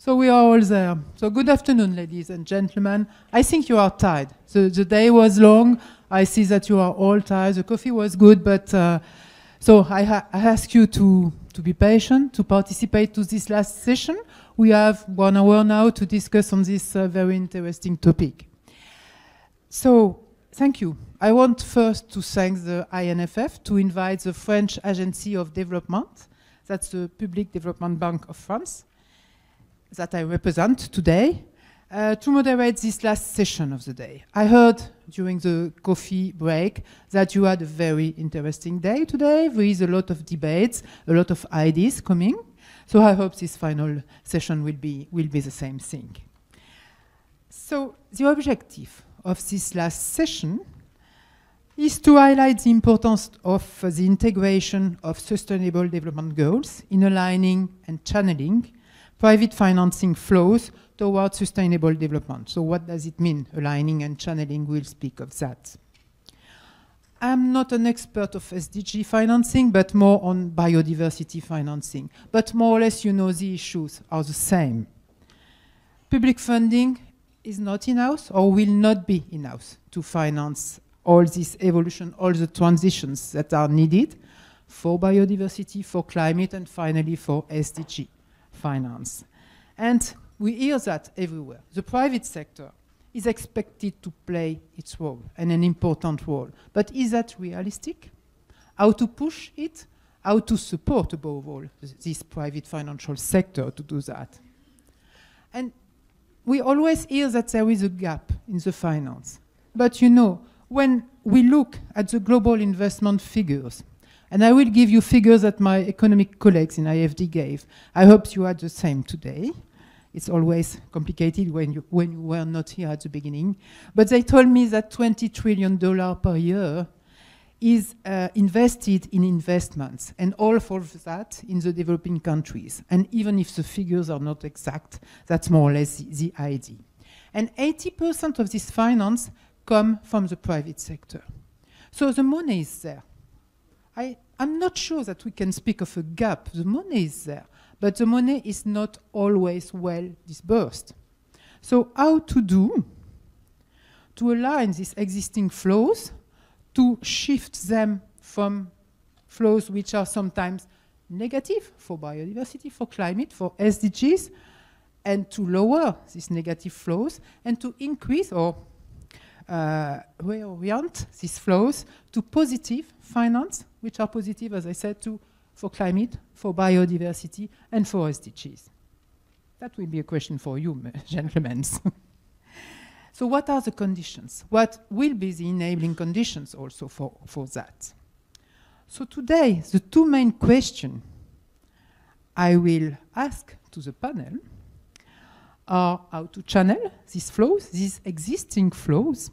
So we are all there. So good afternoon, ladies and gentlemen. I think you are tired. The day was long. I see that you are all tired. The coffee was good, but so I ask you to be patient, to participate to this last session. We have 1 hour now to discuss on this very interesting topic. So thank you. I want first to thank the INFF to invite the French Agency of Development, that's the Public Development Bank of France, that I represent today, to moderate this last session of the day. I heard during the coffee break that you had a very interesting day today. There is a lot of debates, a lot of ideas coming. So I hope this final session will be the same thing. So the objective of this last session is to highlight the importance of the integration of sustainable development goals in aligning and channeling private financing flows towards sustainable development. So what does it mean, aligning and channeling? We'll speak of that. I'm not an expert of SDG financing, but more on biodiversity financing. But more or less, you know, the issues are the same. Public funding is not in-house or will not be in-house to finance all this evolution, all the transitions that are needed for biodiversity, for climate, and finally for SDG finance. And we hear that everywhere. The private sector is expected to play its role, and an important role. But is that realistic? How to push it? How to support, above all, this private financial sector to do that? And we always hear that there is a gap in the finance. But you know, when we look at the global investment figures, and I will give you figures that my economic colleagues in IFD gave. I hope you had the same today. It's always complicated when you were not here at the beginning. But they told me that $20 trillion per year is invested in investments, and all of that in the developing countries. And even if the figures are not exact, that's more or less the idea. And 80% of this finance come from the private sector. So the money is there. I'm not sure that we can speak of a gap. The money is there, but the money is not always well disbursed. So how to do to align these existing flows, to shift them from flows which are sometimes negative for biodiversity, for climate, for SDGs, and to lower these negative flows, and to increase or reorient these flows to positive finance, which are positive, as I said, for climate, for biodiversity, and for SDGs. That will be a question for you, gentlemen. So what are the conditions? What will be the enabling conditions also for that? So today, the two main questions I will ask to the panel are how to channel these flows, these existing flows,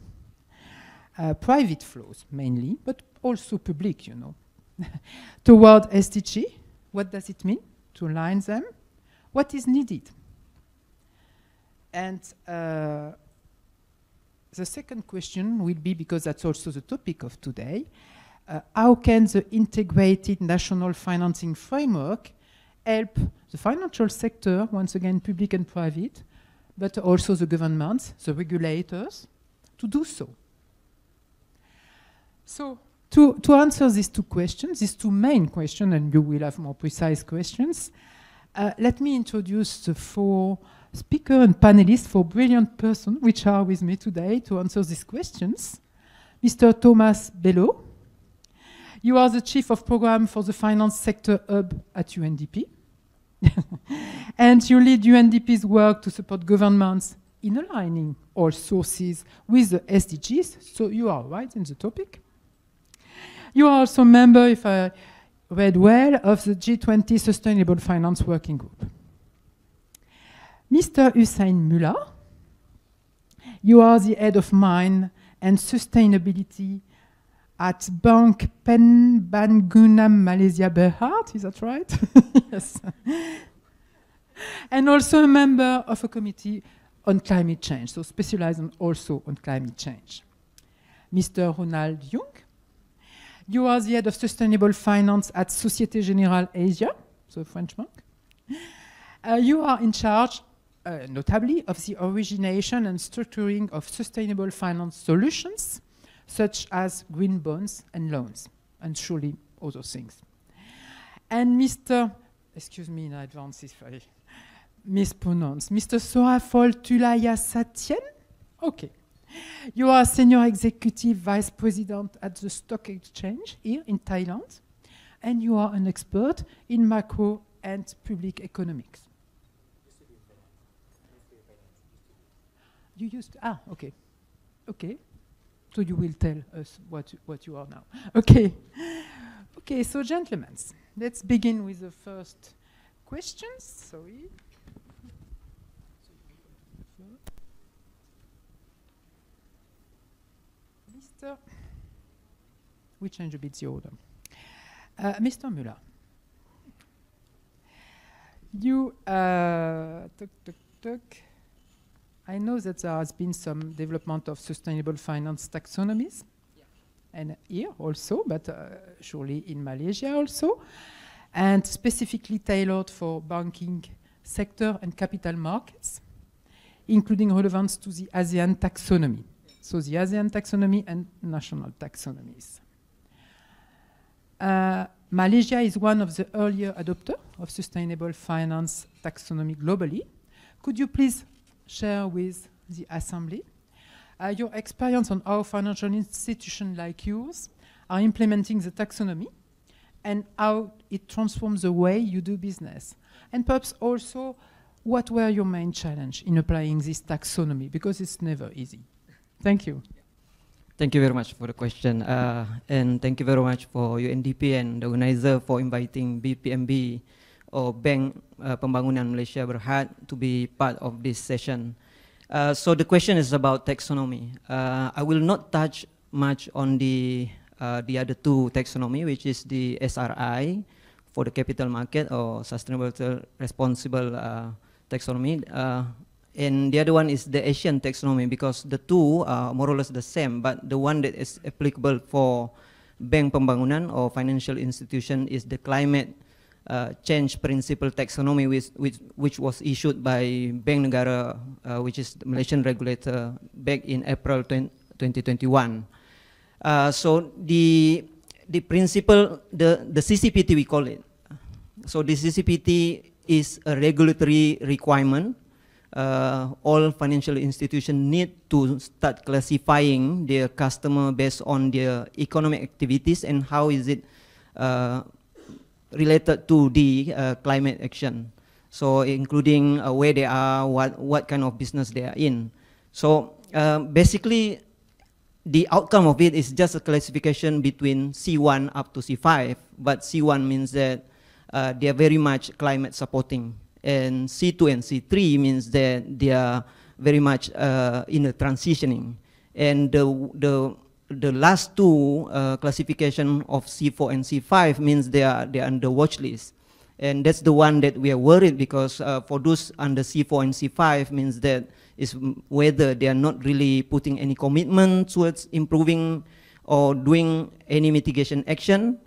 private flows mainly, but also public, you know, toward SDG. What does it mean to align them? What is needed? And the second question will be, because that's also the topic of today, how can the integrated national financing framework help the financial sector, once again public and private, but also the governments, the regulators, to do so? So to answer these two questions, these two main questions, and you will have more precise questions, let me introduce the four speakers and panelists, four brilliant persons which are with me today to answer these questions. Mr. Thomas Bello, you are the Chief of Program for the Finance Sector Hub at UNDP. And you lead UNDP's work to support governments in aligning all sources with the SDGs, so you are right in the topic. You are also a member, if I read well, of the G20 Sustainable Finance Working Group. Mr. Hussein Mullah, you are the Head of Mine and Sustainability at Bank Pembangunan Malaysia Berhad, is that right? Yes. And also a member of a committee on climate change, so specialized also on climate change. Mr. Ronald Jung, you are the Head of Sustainable Finance at Société Générale Asia, so a French bank. You are in charge notably of the origination and structuring of sustainable finance solutions, such as green bonds and loans, and surely other things. And Mr. Excuse me in advance if I mispronounce, Mr. Sorafol Tulayasatien? Okay. You are Senior Executive Vice President at the Stock Exchange here in Thailand, and you are an expert in macro and public economics. You used to, okay. Okay. So you will tell us what you are now. Okay. Okay, so gentlemen, let's begin with the first questions. Sorry. We change a bit the order. Mr. Müller, you, I know that there has been some development of sustainable finance taxonomies, and here also, but surely in Malaysia also, and specifically tailored for banking sector and capital markets, including relevance to the ASEAN taxonomy. So the ASEAN taxonomy and national taxonomies. Malaysia is one of the earlier adopters of sustainable finance taxonomy globally. Could you please share with the Assembly your experience on how financial institutions like yours are implementing the taxonomy and how it transforms the way you do business? And perhaps also, what were your main challenges in applying this taxonomy? Because it's never easy. Thank you. Thank you very much for the question. And thank you very much for UNDP and the organizer for inviting BPMB or Bank Pembangunan Malaysia Berhad to be part of this session. So the question is about taxonomy. I will not touch much on the other two taxonomy, which is the SRI for the capital market or sustainable responsible taxonomy. And the other one is the Asian taxonomy, because the two are more or less the same, but the one that is applicable for Bank Pembangunan or financial institution is the climate change principle taxonomy, which was issued by Bank Negara, which is the Malaysian regulator, back in April 2021. So the principle, the CCPT we call it. So the CCPT is a regulatory requirement. All financial institutions need to start classifying their customer based on their economic activities and how is it related to the climate action. So including where they are, what kind of business they are in. So basically, the outcome of it is just a classification between C1 up to C5, but C1 means that they are very much climate supporting. And C2 and C3 means that they are very much in a transitioning. And the last two classification of C4 and C5 means they are under watch list. And that's the one that we are worried, because for those under C4 and C5 means that is whether they are not really putting any commitment towards improving or doing any mitigation action,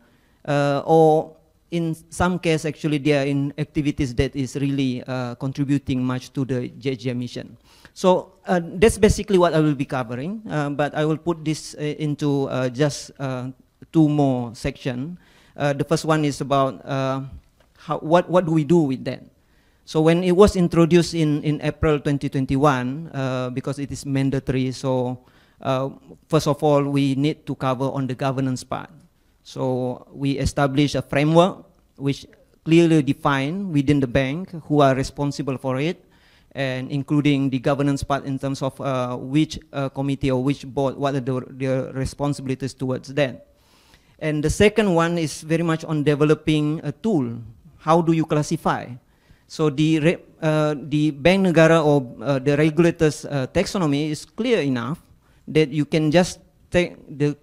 or in some case, actually, they are in activities that is really contributing much to the GHG emission. So that's basically what I will be covering, but I will put this into just two more sections. The first one is about what do we do with that? So when it was introduced in April 2021, because it is mandatory, so first of all, we need to cover on the governance part. So we establish a framework which clearly define within the bank who are responsible for it, and including the governance part in terms of which committee or which board, what are their responsibilities towards that. And the second one is very much on developing a tool. How do you classify? So the Bank Negara or the regulator's taxonomy is clear enough that you can just take the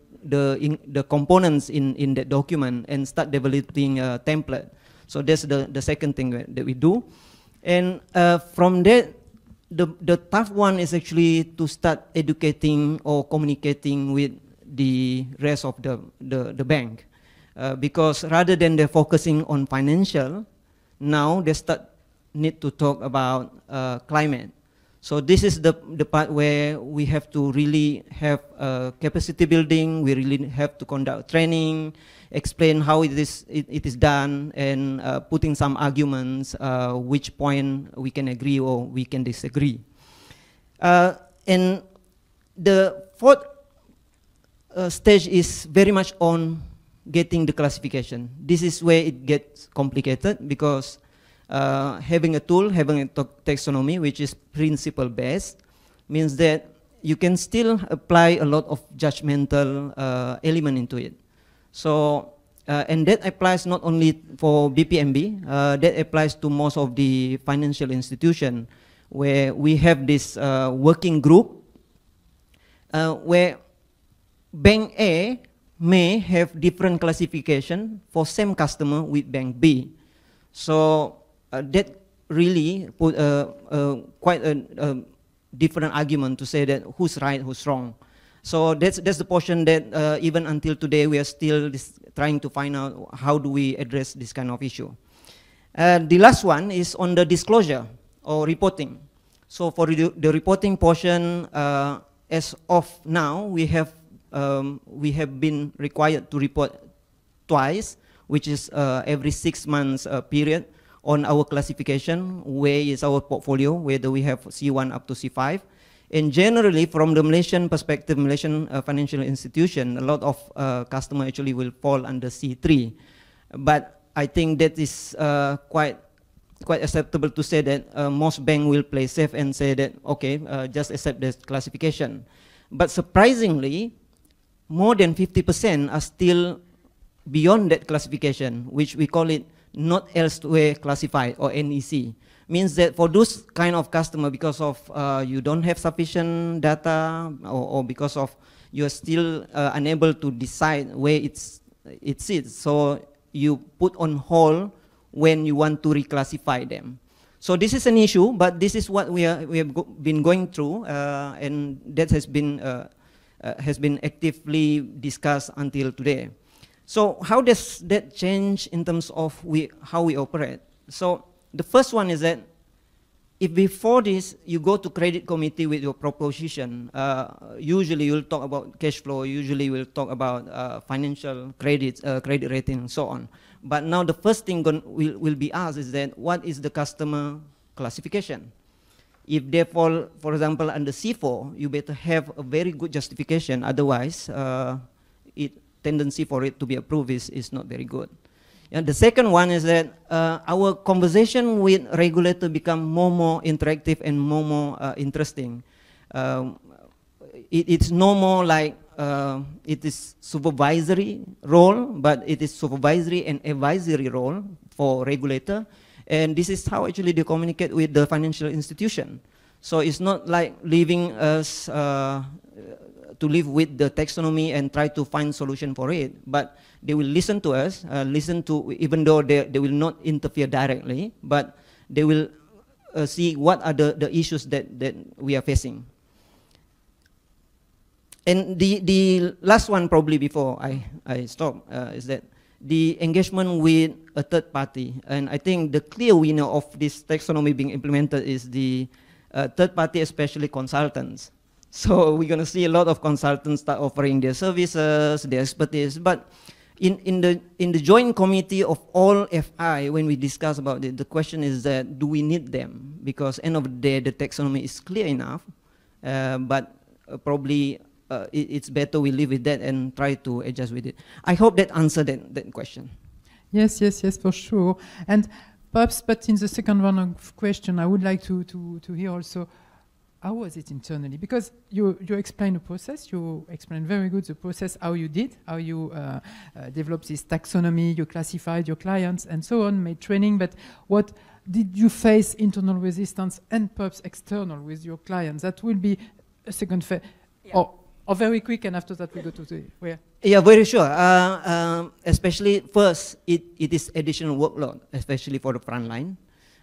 components in that document and start developing a template. So that's the second thing that we do. And from that, the tough one is actually to start educating or communicating with the rest of the bank. Because rather than they're focusing on financial, now they start need to talk about climate. So this is the part where we have to really have capacity building, we really have to conduct training, explain how it is done, and putting some arguments, which point we can agree or we can disagree. And the fourth stage is very much on getting the classification. This is where it gets complicated, because having a tool, having a taxonomy which is principle-based, means that you can still apply a lot of judgmental element into it. So, and that applies not only for BPMB, that applies to most of the financial institutions, where we have this working group, where Bank A may have different classification for same customer with Bank B. So that really put quite a different argument to say that who's right, who's wrong. So that's the portion that even until today we are still trying to find out how do we address this kind of issue. The last one is on the disclosure or reporting. So for the reporting portion, as of now, we have been required to report twice, which is every 6 months period, on our classification, where is our portfolio, whether we have C1 up to C5. And generally, from the Malaysian perspective, Malaysian financial institution, a lot of customer actually will fall under C3. But I think that is quite acceptable to say that most banks will play safe and say that, okay, just accept this classification. But surprisingly, more than 50% are still beyond that classification, which we call it not elsewhere classified, or NEC. Means that for those kind of customer, because of you don't have sufficient data, or because of you're still unable to decide where it sits, so you put on hold when you want to reclassify them. So this is an issue, but this is what we have been going through, and that has been actively discussed until today. So how does that change in terms of how we operate? So the first one is that if before this you go to credit committee with your proposition, usually you'll talk about cash flow, usually we'll talk about financial credits, credit rating, and so on. But now the first thing will be asked is that what is the customer classification? If they fall, for example, under C4, you better have a very good justification, otherwise tendency for it to be approved is not very good. And the second one is that our conversation with regulator become more interactive and more interesting. It's no more like it is supervisory role, but it is supervisory and advisory role for regulator. And this is how actually they communicate with the financial institution. So it's not like leaving us to live with the taxonomy and try to find solution for it, but they will listen to us, even though they will not interfere directly, but they will see what are the issues that we are facing. And the last one, probably before I stop, is that the engagement with a third party. And I think the clear winner of this taxonomy being implemented is the third party, especially consultants. So we're going to see a lot of consultants start offering their services, their expertise. But in the joint committee of all FI, when we discuss about it, the question is that do we need them? Because end of the day, the taxonomy is clear enough, but probably it's better we live with that and try to adjust with it. I hope that answered that question. Yes, for sure. And perhaps, but in the second round of question, I would like to hear also, how was it internally? Because you explained the process, you explained very good the process, how you developed this taxonomy, you classified your clients and so on, made training, but what did you face internal resistance and perhaps external with your clients? That will be a second phase. Yeah. Or very quick, and after that we go to the where? Yeah, very sure. Especially first, it is additional workload, especially for the front line.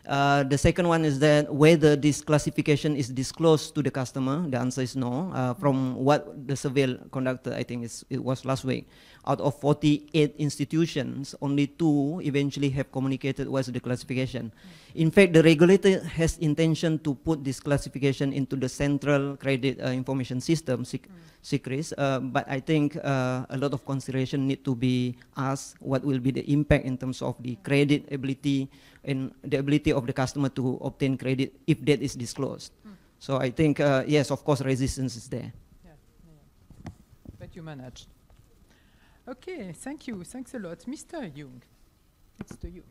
The second one is that whether this classification is disclosed to the customer. The answer is no. From what the survey conducted, I think it was last week, out of 48 institutions, only 2 eventually have communicated what's the classification. In fact, the regulator has intention to put this classification into the central credit information system, CCRIS, but I think a lot of consideration need to be asked what will be the impact in terms of the credit ability and the ability of the customer to obtain credit if that is disclosed. So I think, yes, of course, resistance is there. Yeah. But you managed. Okay, thank you. Thanks a lot. Mr. Young, it's to you.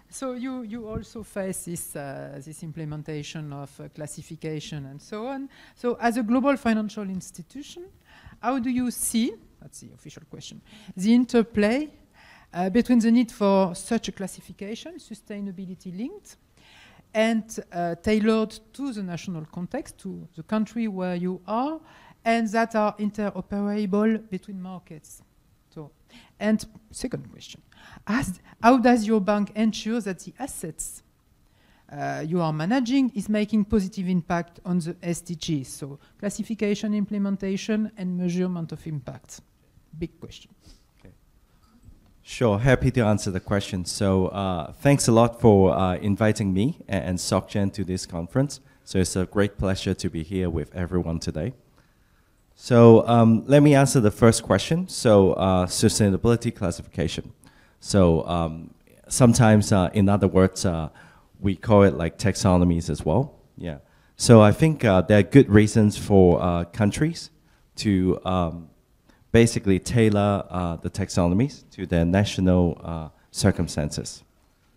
So you also face this implementation of classification and so on. So as a global financial institution, how do you see, that's the official question, the interplay between the need for such a classification, sustainability linked, and tailored to the national context, to the country where you are, and that are interoperable between markets? So, and second question, how does your bank ensure that the assets you are managing is making positive impact on the SDGs? So classification, implementation, and measurement of impact. Big question. Okay. Sure, happy to answer the question. So thanks a lot for inviting me and SocGen to this conference. So it's a great pleasure to be here with everyone today. So let me answer the first question. So sustainability classification. So sometimes, in other words, we call it like taxonomies as well. Yeah. So I think there are good reasons for countries to basically tailor the taxonomies to their national circumstances.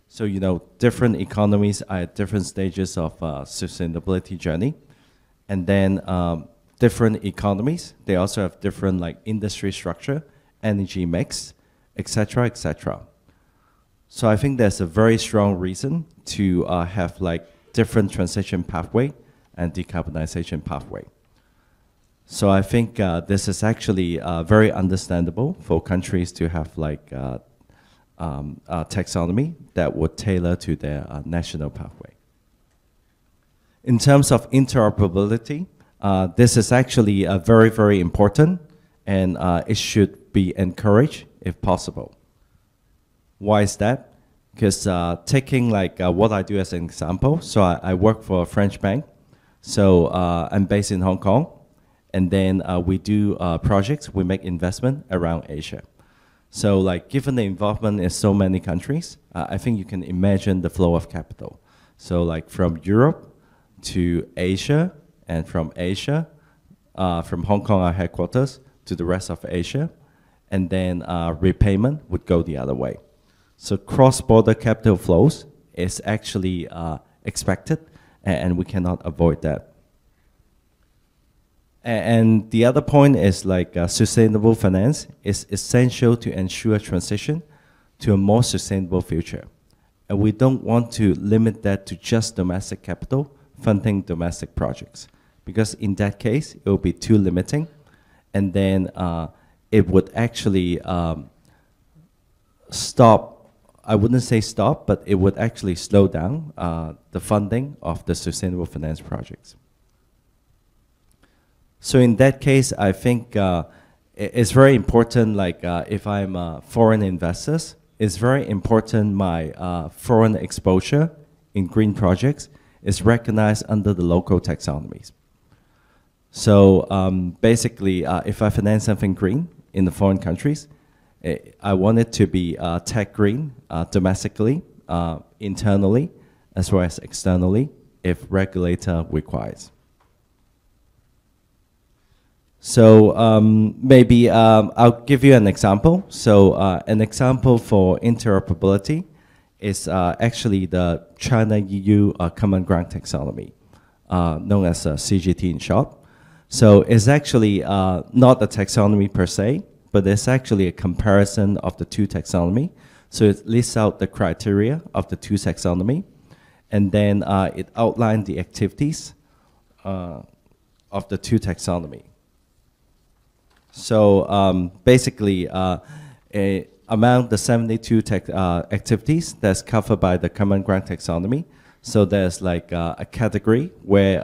So, you know, different economies are at different stages of sustainability journey. And then different economies, they also have different like industry structure, energy mix, etc., etc. So I think there's a very strong reason to have like different transition pathway and decarbonization pathway. So I think this is actually very understandable for countries to have like a taxonomy that would tailor to their national pathway. In terms of interoperability, this is actually very, very important, and it should be encouraged if possible. Why is that? Because taking like what I do as an example, so I work for a French bank, so I'm based in Hong Kong, and then we do projects, we make investment around Asia. So like given the involvement in so many countries, I think you can imagine the flow of capital. So like from Europe to Asia, and from Asia, from Hong Kong, our headquarters, to the rest of Asia, and then repayment would go the other way. So cross-border capital flows is actually expected, and we cannot avoid that. And the other point is like sustainable finance is essential to ensure transition to a more sustainable future. And we don't want to limit that to just domestic capital funding domestic projects, because in that case, it will be too limiting, and then it would actually stop, I wouldn't say stop, but it would actually slow down the funding of the sustainable finance projects. So in that case, I think it's very important, like if I'm foreign investors, it's very important my foreign exposure in green projects is recognized under the local taxonomies. So basically, if I finance something green in the foreign countries, I want it to be tech green domestically, internally, as well as externally, if regulator requires. So maybe I'll give you an example. So an example for interoperability is actually the China-EU Common Ground Taxonomy, known as CGT in short. So it's actually not a taxonomy per se, but it's actually a comparison of the two taxonomy. So it lists out the criteria of the two taxonomy, and then it outlines the activities of the two taxonomy. So basically, among the 72 activities that's covered by the Common Ground Taxonomy, so there's like a category where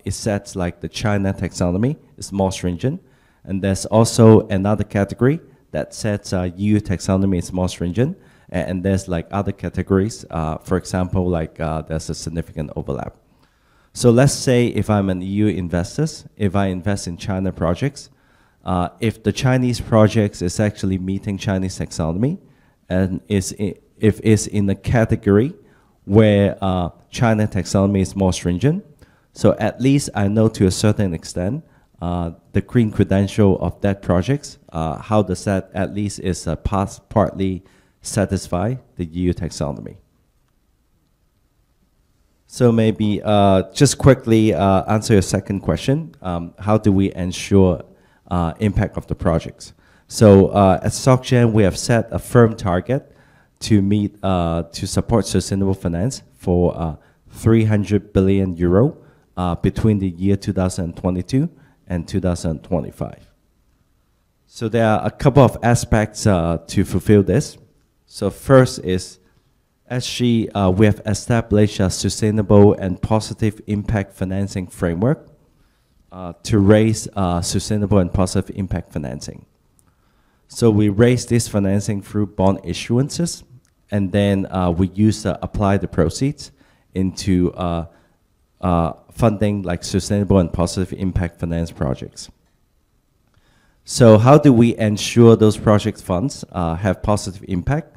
it sets like the China taxonomy is more stringent, and there's also another category that sets EU taxonomy is more stringent, and there's like other categories. For example, like there's a significant overlap. So let's say if I'm an EU investor, if I invest in China projects, if the Chinese projects is actually meeting Chinese taxonomy, and if it's in a category where China taxonomy is more stringent, so at least I know to a certain extent the green credential of that project, how does that at least is partly satisfy the EU taxonomy. So maybe just quickly answer your second question, how do we ensure impact of the projects? So at SocGen, we have set a firm target to meet, to support sustainable finance for 300 billion euro between the year 2022 and 2025. So there are a couple of aspects to fulfill this. So first is, actually, we have established a sustainable and positive impact financing framework to raise sustainable and positive impact financing. So we raise this financing through bond issuances, and then we apply the proceeds into funding like sustainable and positive impact finance projects. So how do we ensure those project funds have positive impact?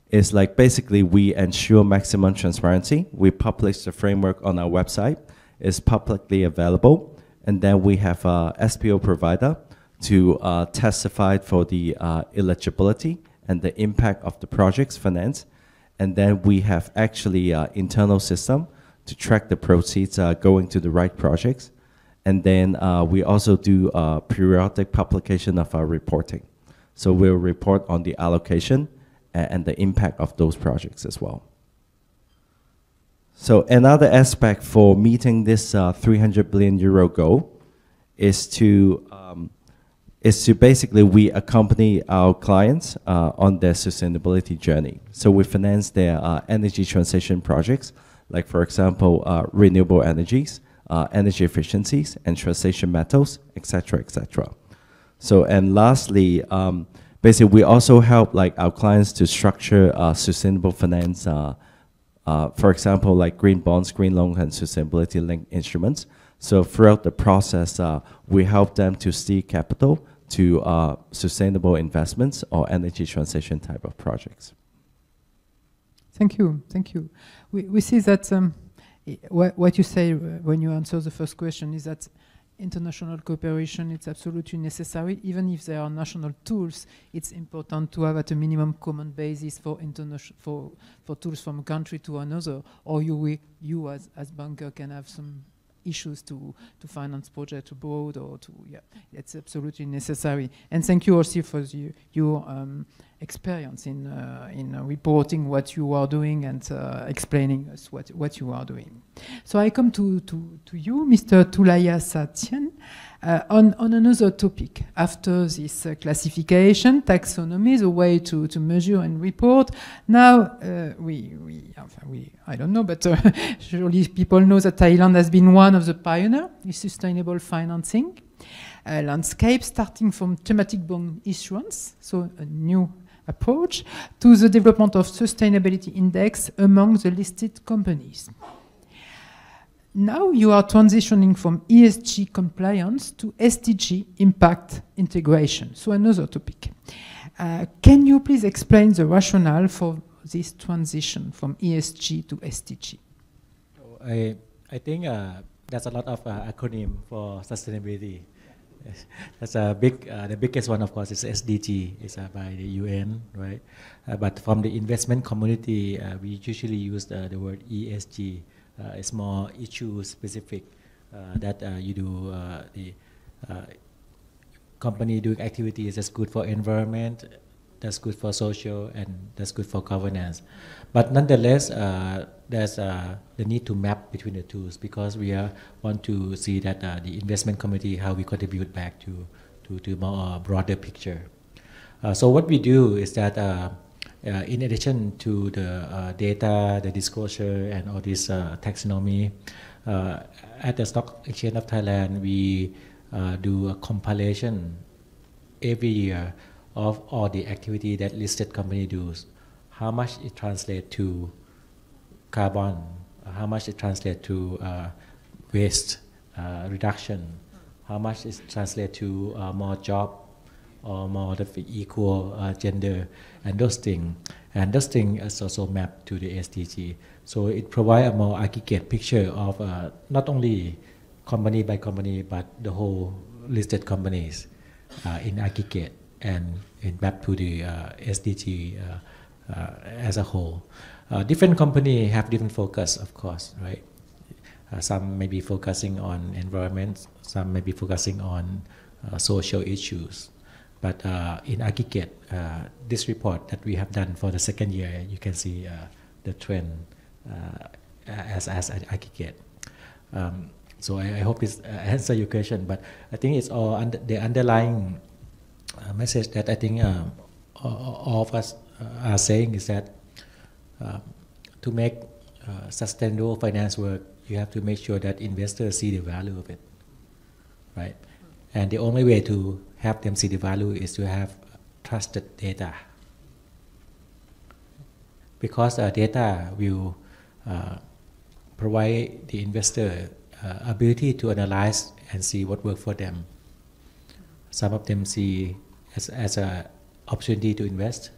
It's like basically we ensure maximum transparency. We publish the framework on our website. It's publicly available. And then we have a SPO provider to testify for the eligibility and the impact of the project's finance. And then we have actually an internal system to track the proceeds going to the right projects. And then we also do periodic publication of our reporting. So we'll report on the allocation and the impact of those projects as well. So another aspect for meeting this 300 billion euro goal is to basically we accompany our clients on their sustainability journey. So we finance their energy transition projects, like for example, renewable energies, energy efficiencies, and transition metals, etc., etc. So, and lastly, basically we also help like our clients to structure sustainable finance, for example, like green bonds, green loans, and sustainability-linked instruments. So throughout the process, we help them to steer capital to sustainable investments or energy transition type of projects. Thank you, thank you. We see that what you say when you answer the first question is that international cooperation is absolutely necessary. Even if there are national tools, it's important to have at a minimum common basis for tools from a country to another, or you as banker can have some issues to finance projects abroad, or to, yeah, it's absolutely necessary. And thank you also for your experience in reporting what you are doing and explaining us what you are doing. So I come to you, Mr. Tulaya Satyan, on another topic. After this classification, taxonomy, the way to measure and report, now I don't know, but surely people know that Thailand has been one of the pioneers in sustainable financing landscape, starting from thematic bond issuance, so a new approach, to the development of sustainability index among the listed companies. Now you are transitioning from ESG compliance to SDG impact integration, so another topic. Can you please explain the rationale for this transition from ESG to SDG? I think there's a lot of acronym for sustainability. That's a big, the biggest one, of course, is SDG. It's by the UN, right? But from the investment community, we usually use the word ESG. It's more issue specific that you do the company doing activities that's good for environment, that's good for social, and that's good for governance. But nonetheless, there's the need to map between the two, because we want to see that the investment community, how we contribute back to more broader picture. So what we do is that in addition to the data, the disclosure, and all this taxonomy, at the Stock Exchange of Thailand, we do a compilation every year of all the activity that listed company do. How much it translates to carbon, how much it translates to waste reduction, how much it translates to more job or more equal gender, and those things. And those things is also mapped to the SDG. So it provides a more aggregate picture of not only company by company, but the whole listed companies in aggregate, and it mapped to the SDG as a whole. Different companies have different focus, of course, right? Some may be focusing on environment, some may be focusing on social issues. But in aggregate, this report that we have done for the second year, you can see the trend as an aggregate. So I hope this answers your question, but I think it's all the underlying message that I think all of us are saying is that to make sustainable finance work, you have to make sure that investors see the value of it, right? And the only way to have them see the value is to have trusted data, because data will provide the investor ability to analyze and see what works for them. Some of them see as an opportunity to invest.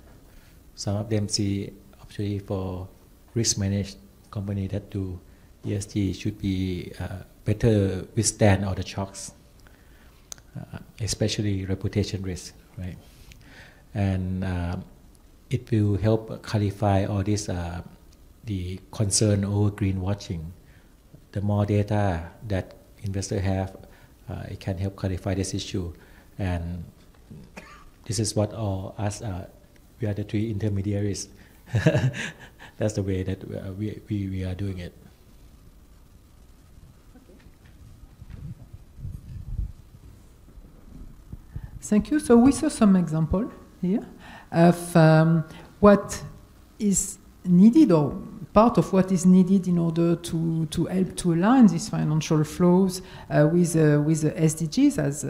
Some of them see opportunity for risk managed company that do ESG should be better withstand all the shocks, especially reputation risk, right? And it will help clarify all this, the concern over greenwashing. The more data that investors have, it can help clarify this issue. And this is what all us, we are the three intermediaries. That's the way that we are doing it. Thank you. So we saw some example here of what is needed, or part of what is needed in order to help to align these financial flows with the SDGs, as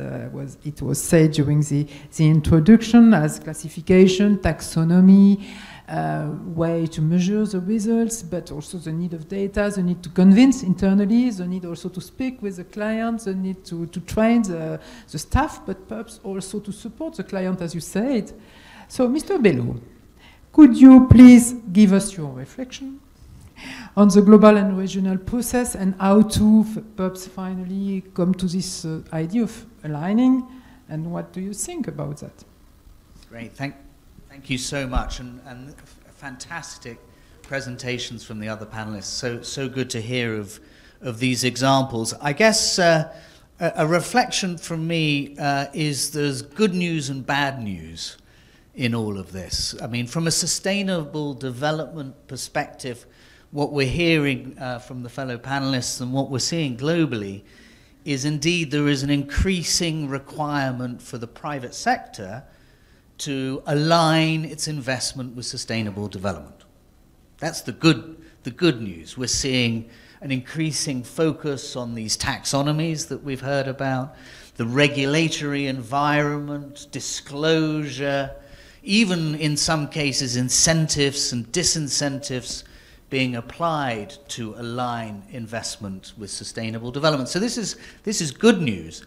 it was said during the introduction, as classification, taxonomy, way to measure the results, but also the need of data, the need to convince internally, the need also to speak with the client, the need to train the staff, but perhaps also to support the client, as you said. So, Mr. Bello, could you please give us your reflection on the global and regional process, and how to perhaps finally come to this idea of aligning, and what do you think about that? Great, thank you so much, and fantastic presentations from the other panelists. So good to hear of these examples. I guess a reflection from me is there's good news and bad news in all of this. I mean, from a sustainable development perspective, what we're hearing from the fellow panelists and what we're seeing globally is indeed there is an increasing requirement for the private sector to align its investment with sustainable development. That's the good news. We're seeing an increasing focus on these taxonomies that we've heard about, the regulatory environment, disclosure, even in some cases incentives and disincentives being applied to align investment with sustainable development. So this is good news.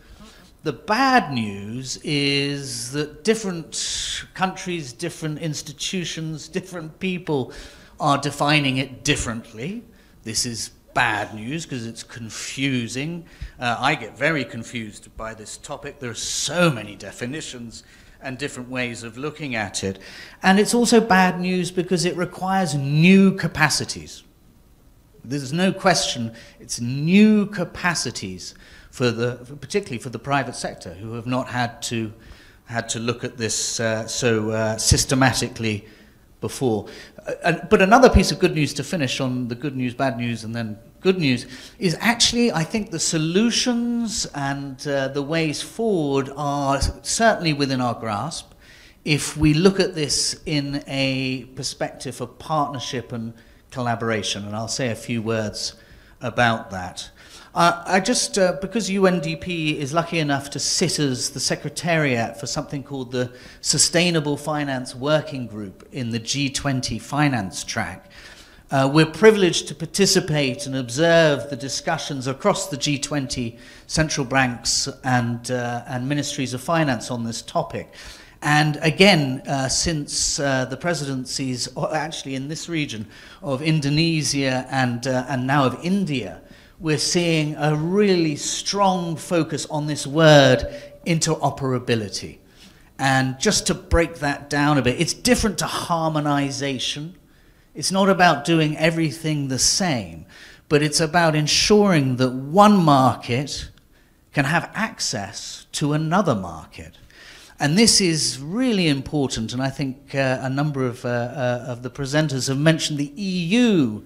The bad news is that different countries, different institutions, different people are defining it differently. This is bad news because it's confusing. I get very confused by this topic. There are so many definitions and different ways of looking at it. And it's also bad news because it requires new capacities. There's no question, it's new capacities particularly for the private sector, who have not had to look at this so systematically before. But another piece of good news to finish on the good news, bad news, and then good news is actually, I think the solutions and the ways forward are certainly within our grasp. if we look at this in a perspective of partnership and collaboration, and I'll say a few words about that. I just, because UNDP is lucky enough to sit as the secretariat for something called the Sustainable Finance Working Group in the G20 finance track, we're privileged to participate and observe the discussions across the G20 central banks and ministries of finance on this topic. And again, since the presidencies, actually in this region, of Indonesia and now of India, we're seeing a really strong focus on this word, interoperability. And just to break that down a bit, it's different to harmonization. It's not about doing everything the same, but it's about ensuring that one market can have access to another market. And this is really important, and I think a number of the presenters have mentioned the EU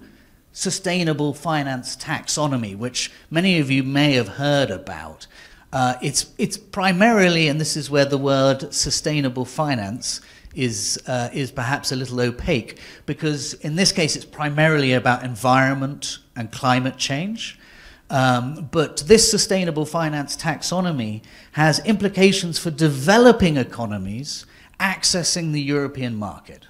Sustainable Finance Taxonomy, which many of you may have heard about. It's primarily, and this is where the word sustainable finance is perhaps a little opaque, because in this case it's primarily about environment and climate change. But this sustainable finance taxonomy has implications for developing economies accessing the European market.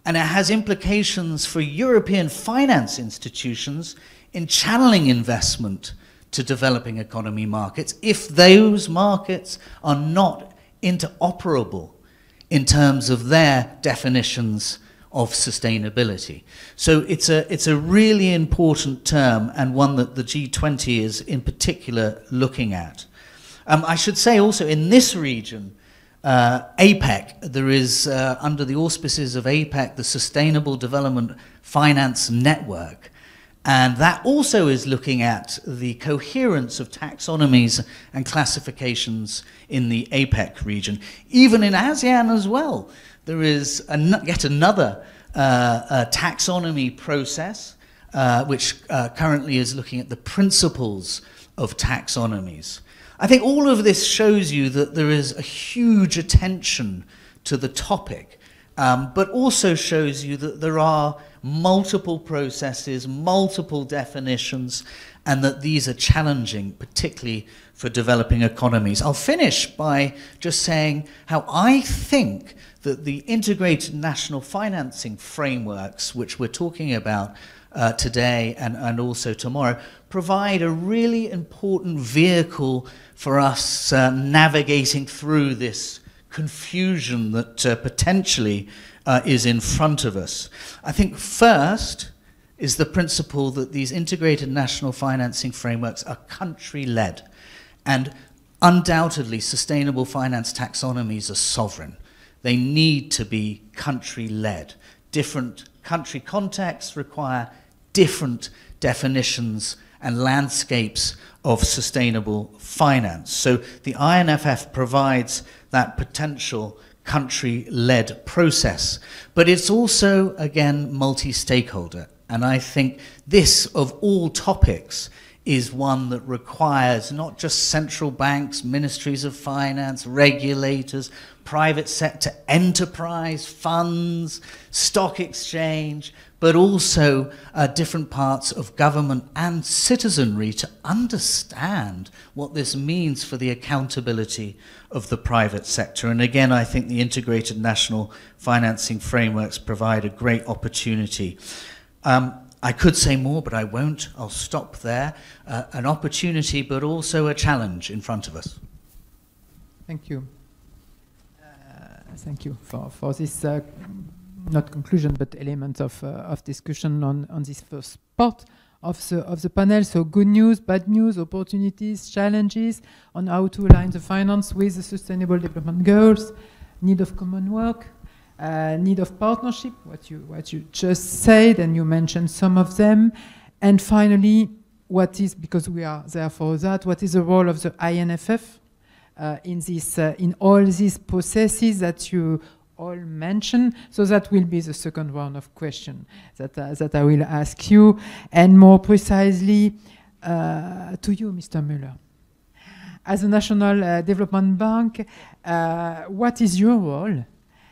And it has implications for European finance institutions in channeling investment to developing economy markets if those markets are not interoperable in terms of their definitions of sustainability. So it's a really important term, and one that the G20 is in particular looking at. I should say also in this region, APEC, there is, under the auspices of APEC, the Sustainable Development Finance Network. And that also is looking at the coherence of taxonomies and classifications in the APEC region. Even in ASEAN as well, there is yet another taxonomy process, which currently is looking at the principles of taxonomies. I think all of this shows you that there is a huge attention to the topic, but also shows you that there are multiple processes, multiple definitions, and that these are challenging, particularly for developing economies. I'll finish by just saying how I think that the integrated national financing frameworks, which we're talking about today and also tomorrow, provide a really important vehicle for us navigating through this confusion that potentially is in front of us. I think first is the principle that these integrated national financing frameworks are country-led, and undoubtedly sustainable finance taxonomies are sovereign. They need to be country-led. Different country contexts require different definitions and landscapes of sustainable finance. So the INFF provides that potential country-led process. But it's also, again, multi-stakeholder. And I think this, of all topics, is one that requires not just central banks, ministries of finance, regulators, private sector enterprise, funds, stock exchange, but also different parts of government and citizenry to understand what this means for the accountability of the private sector. And again, I think the integrated national financing frameworks provide a great opportunity. I could say more, but I won't. I'll stop there. An opportunity, but also a challenge in front of us. Thank you. Thank you for this, not conclusion, but element of discussion on this first part of the panel. So good news, bad news, opportunities, challenges on how to align the finance with the Sustainable Development Goals, need of common work, need of partnership, what you just said, and you mentioned some of them. And finally, what is, because we are there for that, what is the role of the INFF in all these processes that you all mentioned? So that will be the second round of questions that I will ask you, and more precisely to you, Mr. Müller. As a National Development Bank, what is your role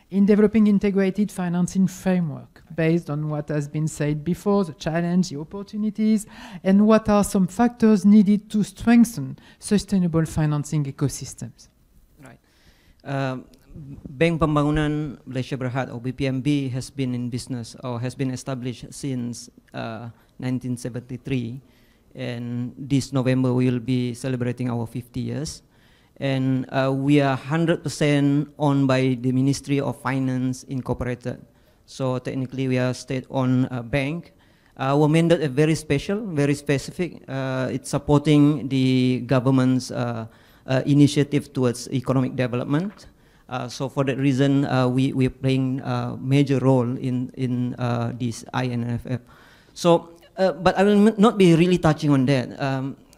in developing integrated financing framework based on what has been said before, the challenge, the opportunities, and what are some factors needed to strengthen sustainable financing ecosystems? Right. Bank Pembangunan Malaysia Berhad, or BPMB, has been in business or has been established since 1973. And this November we will be celebrating our 50 years. And we are 100% owned by the Ministry of Finance Incorporated. So technically we are state-owned bank. Our mandate is very special, very specific. It's supporting the government's initiative towards economic development. So for that reason, we're playing a major role in this INFF. So, but I will not be really touching on that.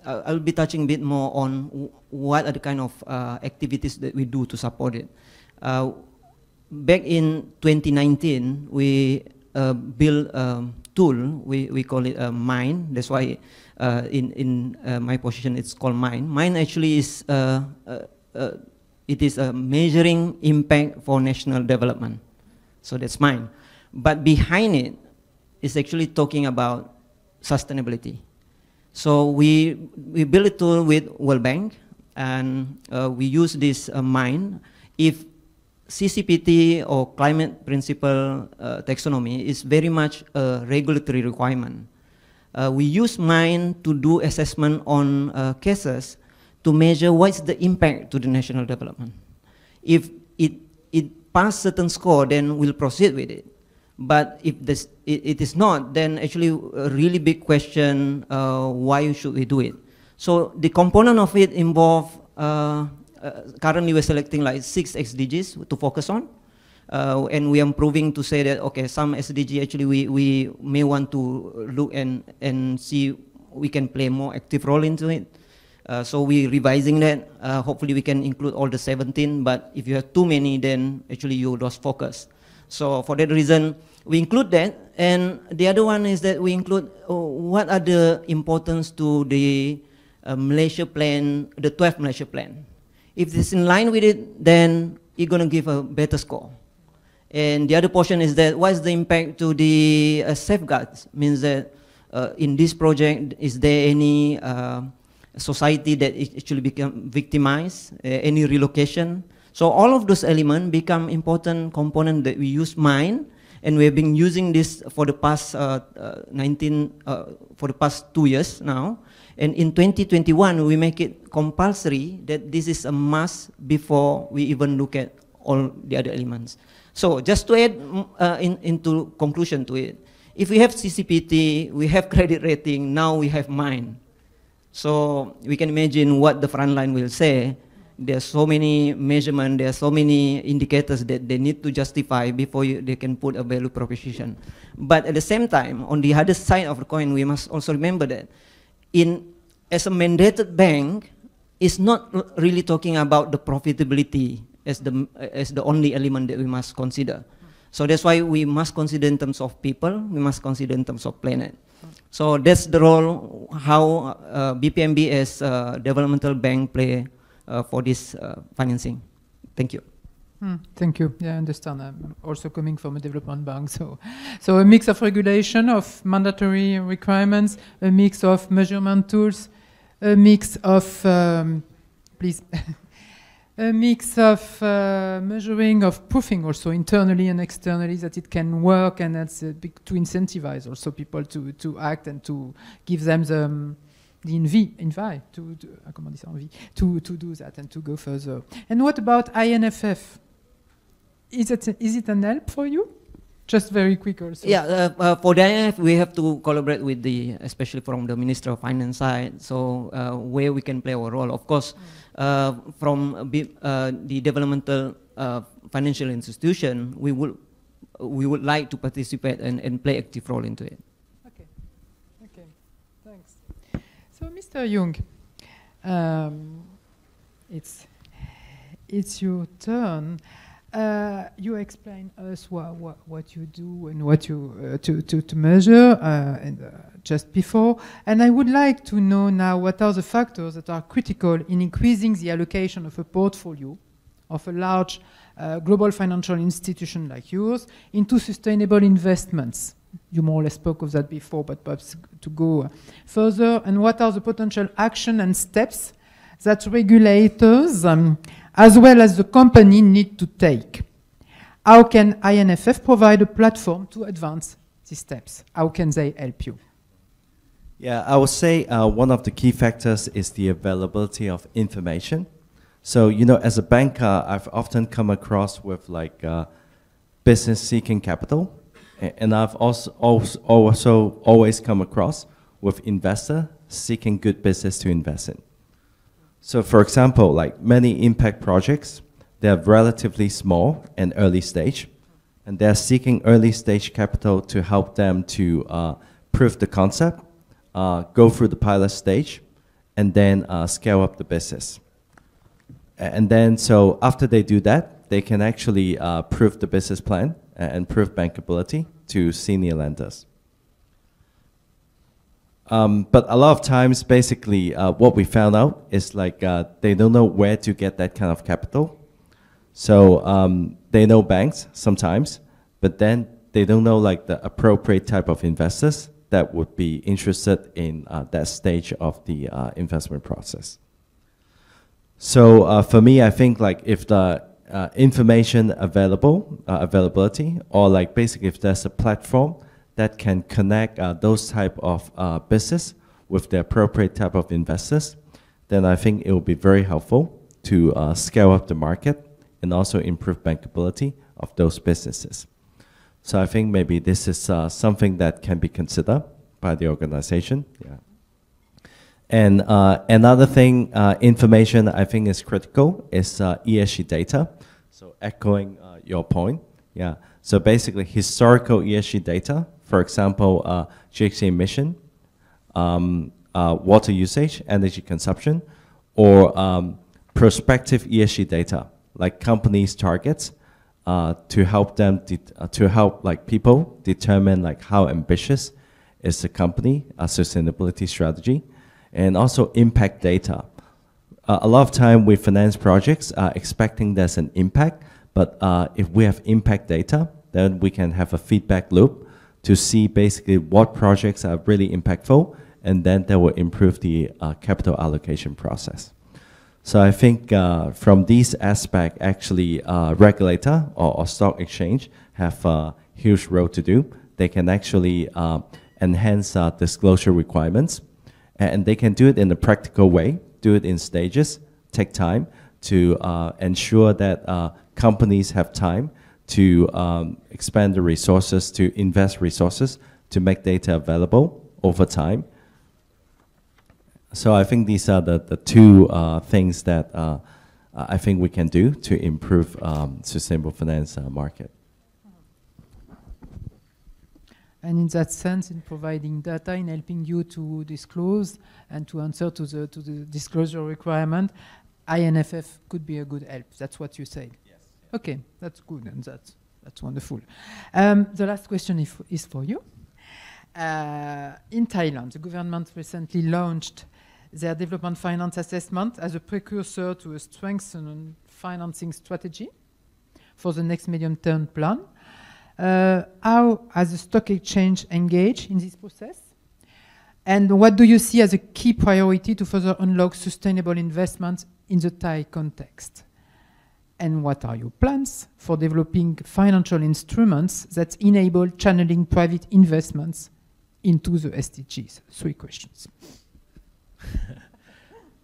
I will be touching a bit more on what are the kind of activities that we do to support it. Back in 2019, we built a tool, we call it a MINE. That's why in my position it's called MINE. MINE actually is, it is a measuring impact for national development. So that's MINE. But behind it is actually talking about sustainability. So we built a tool with World Bank, and we use this MINE. If CCPT or climate principle taxonomy is very much a regulatory requirement. We use MINE to do assessment on cases to measure what's the impact to the national development. If it passed certain score, then we'll proceed with it. But if it is not, then actually a really big question, why should we do it? So the component of it involve, currently we're selecting like 6 SDGs to focus on. And we are improving to say that, okay, some SDG actually we may want to look and see we can play more active role into it. So we're revising that. Hopefully we can include all the 17, but if you have too many, then actually you lost focus. So for that reason, we include that. And the other one is that we include what are the importance to the Malaysia plan, the 12th Malaysia plan. If it's in line with it, then you're going to give a better score. And the other portion is that what is the impact to the safeguards? Means that in this project, is there any society that actually become victimized, any relocation? So all of those elements become important component that we use MINE, and we have been using this for the past for the past 2 years now. And in 2021, we make it compulsory that this is a must before we even look at all the other elements. So just to add into conclusion to it, if we have CCPT, we have credit rating, now we have MINE. So we can imagine what the front line will say. There's so many measurements, there are so many indicators that they need to justify before they can put a value proposition. But at the same time, on the other side of the coin, we must also remember that as a mandated bank, it's not really talking about the profitability as the only element that we must consider. So that's why we must consider in terms of people, we must consider in terms of planet. So that's the role how BPMB as a developmental bank play for this financing. Thank you. Thank you. Yeah, I understand. I'm also coming from a development bank, so a mix of regulation, of mandatory requirements, a mix of measurement tools, a mix of please. A mix of measuring, of proofing also internally and externally that it can work, and that's to incentivize also people to act and to give them the envy to do that and to go further. And what about INFF? Is it an help for you? Just very quick also. Yeah, for the INFF, we have to collaborate with especially from the Minister of Finance side, so where we can play our role. Of course, from the developmental financial institution, we would like to participate and play active role into it. Okay, thanks. So, Mr. Jung, it's your turn. You explain us what you do and what you to measure just before, and I would like to know now what are the factors that are critical in increasing the allocation of a portfolio of a large global financial institution like yours into sustainable investments? You more or less spoke of that before, but perhaps to go further. And what are the potential action and steps that regulators, as well as the company, need to take? How can INFF provide a platform to advance these steps? How can they help you? Yeah, I would say one of the key factors is the availability of information. So, you know, as a banker, I've often come across with like business seeking capital. And I've also always come across with investor seeking good business to invest in. So for example, like many impact projects, they're relatively small and early stage, and they're seeking early stage capital to help them to prove the concept, go through the pilot stage, and then scale up the business. And then so after they do that, they can actually prove the business plan and prove bankability to senior lenders. But a lot of times, basically, what we found out is like they don't know where to get that kind of capital. So they know banks sometimes, but then they don't know like the appropriate type of investors that would be interested in that stage of the investment process. So for me, I think like if the information availability, or like basically if there's a platform that can connect those type of business with the appropriate type of investors, then I think it will be very helpful to scale up the market and also improve bankability of those businesses. So I think maybe this is something that can be considered by the organization. Yeah. And another thing, information I think is critical is ESG data. So echoing your point, yeah. So basically historical ESG data, for example, GHG emission, water usage, energy consumption, or prospective ESG data, like companies' targets, to help them, to help like people determine like how ambitious is the company, sustainability strategy, and also impact data. A lot of time we finance projects expecting there's an impact, but if we have impact data, then we can have a feedback loop to see basically what projects are really impactful, and then that will improve the capital allocation process. So I think from these aspects, actually regulator or stock exchange have a huge role to do. They can actually enhance disclosure requirements, and they can do it in a practical way, do it in stages, take time to ensure that companies have time to expand the resources, to invest resources, to make data available over time. So I think these are the two things that I think we can do to improve sustainable finance market. And in that sense, in providing data, in helping you to disclose and to answer to the disclosure requirement, INFF could be a good help. That's what you said. Yes. Okay, that's good, and that's wonderful. The last question is for you. In Thailand, the government recently launched their development finance assessment as a precursor to a strengthened financing strategy for the next medium-term plan. How has the stock exchange engaged in this process? And what do you see as a key priority to further unlock sustainable investments in the Thai context? And what are your plans for developing financial instruments that enable channeling private investments into the SDGs? 3 questions.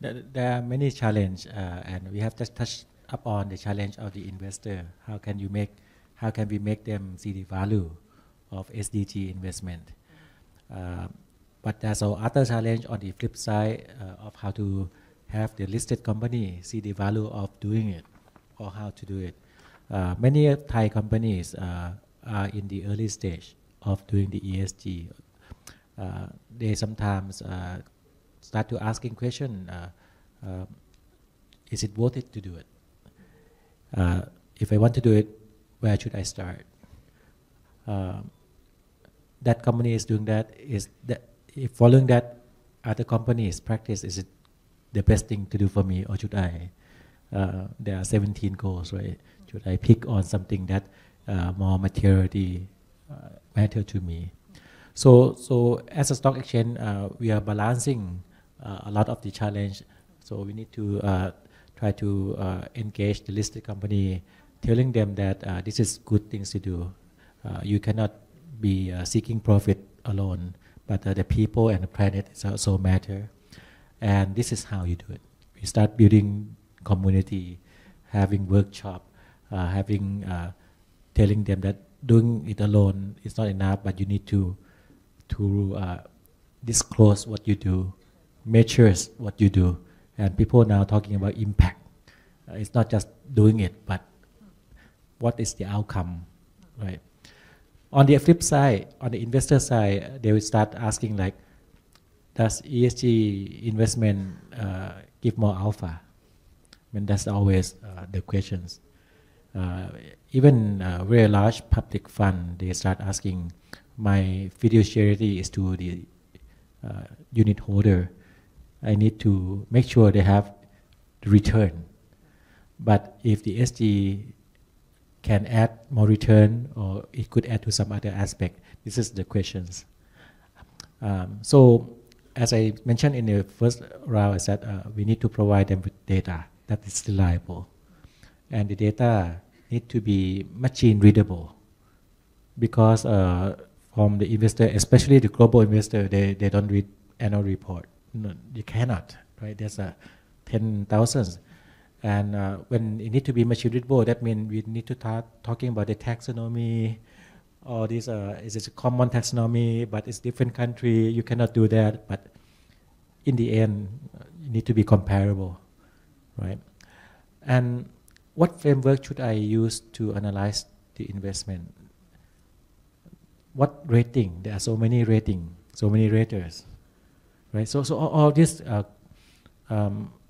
There are many challenges, and we have just touched upon the challenge of the investor. How can we make them see the value of SDG investment? But there's also other challenge on the flip side of how to have the listed company see the value of doing it, or how to do it. Many Thai companies are in the early stage of doing the ESG. They sometimes start to asking question, is it worth it to do it? If I want to do it, where should I start? That company is doing that. If following that other companies' practice, is it the best thing to do for me, or should I there are 17 goals, right? Should I pick on something that more materiality matter to me? So as a stock exchange, we are balancing a lot of the challenge. So we need to try to engage the listed company, telling them that this is good things to do. You cannot be seeking profit alone, but the people and the planet also matter. And this is how you do it. We start building community, having workshop, telling them that doing it alone is not enough, but you need to disclose what you do, measures what you do, and people now talking about impact. It's not just doing it, but what is the outcome, right? On the flip side, on the investor side, they will start asking like, does ESG investment give more alpha? I mean, that's always the questions. Even very large public fund, they start asking, my fiduciarity is to the unit holder. I need to make sure they have the return. But if the SG can add more return, or it could add to some other aspect, this is the questions. So as I mentioned in the first round, is that we need to provide them with data that is reliable. And the data need to be machine readable, because from the investor, especially the global investor, they don't read annual report. No, you cannot, right? There's 10,000. And when it need to be machine readable, that means we need to start talking about the taxonomy, or this is it a common taxonomy, but it's different country. You cannot do that. But in the end, you need to be comparable, right? And what framework should I use to analyze the investment? What rating? There are so many ratings, so many raters, right? So all this,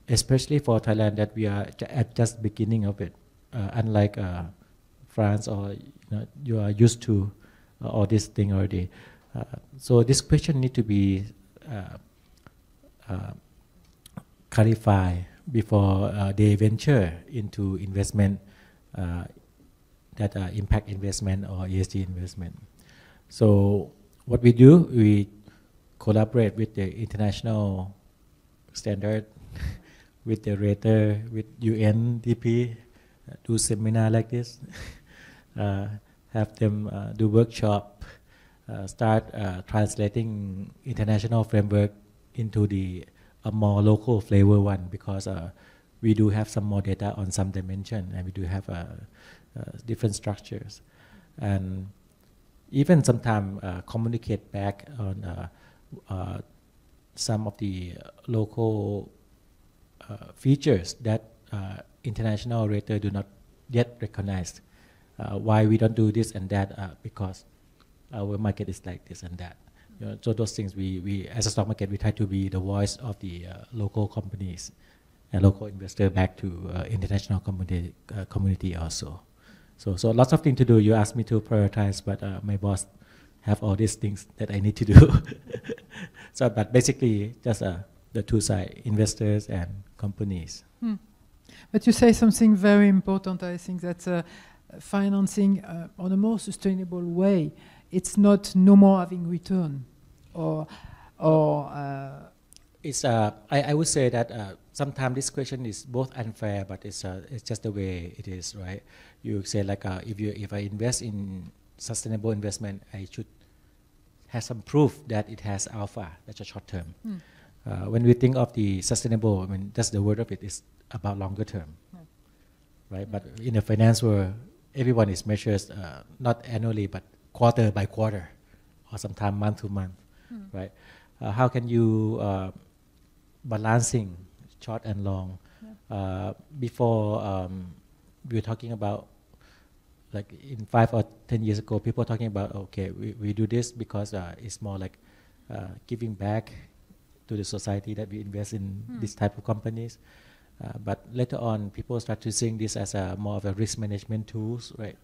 especially for Thailand, that we are at just beginning of it, unlike France, or you are used to all this thing already. So this question need to be clarified before they venture into investment that impact investment or ESG investment. So what we do, we collaborate with the international standard, with the rater, with UNDP, do seminar like this, have them do workshop, start translating international framework into a more local flavor one, because we do have some more data on some dimension, and we do have different structures, and even sometimes communicate back on some of the local features that international rater do not yet recognize. Why we don't do this and that? Because our market is like this and that. So those things, we as a stock market, we try to be the voice of the local companies and local investor back to international community also. So lots of things to do. You asked me to prioritize, but my boss have all these things that I need to do. So, but basically, just the two sides, investors and companies. But you say something very important. I think that financing on a more sustainable way, it's not no more having return, or it's I would say that sometimes this question is both unfair, but it's just the way it is, right? You say like if I invest in sustainable investment, I should have some proof that it has alpha. That's a short term. When we think of the sustainable, I mean, that's the word of it, is about longer term, right? But in the finance world, everyone is measured not annually, but quarter by quarter, or sometimes month to month, right? How can you balancing short and long? Before we were talking about, like in 5 or 10 years ago, people were talking about, okay, we do this because it's more like giving back to the society that we invest in this type of companies. But later on, people start to seeing this as a more of a risk management tools, right?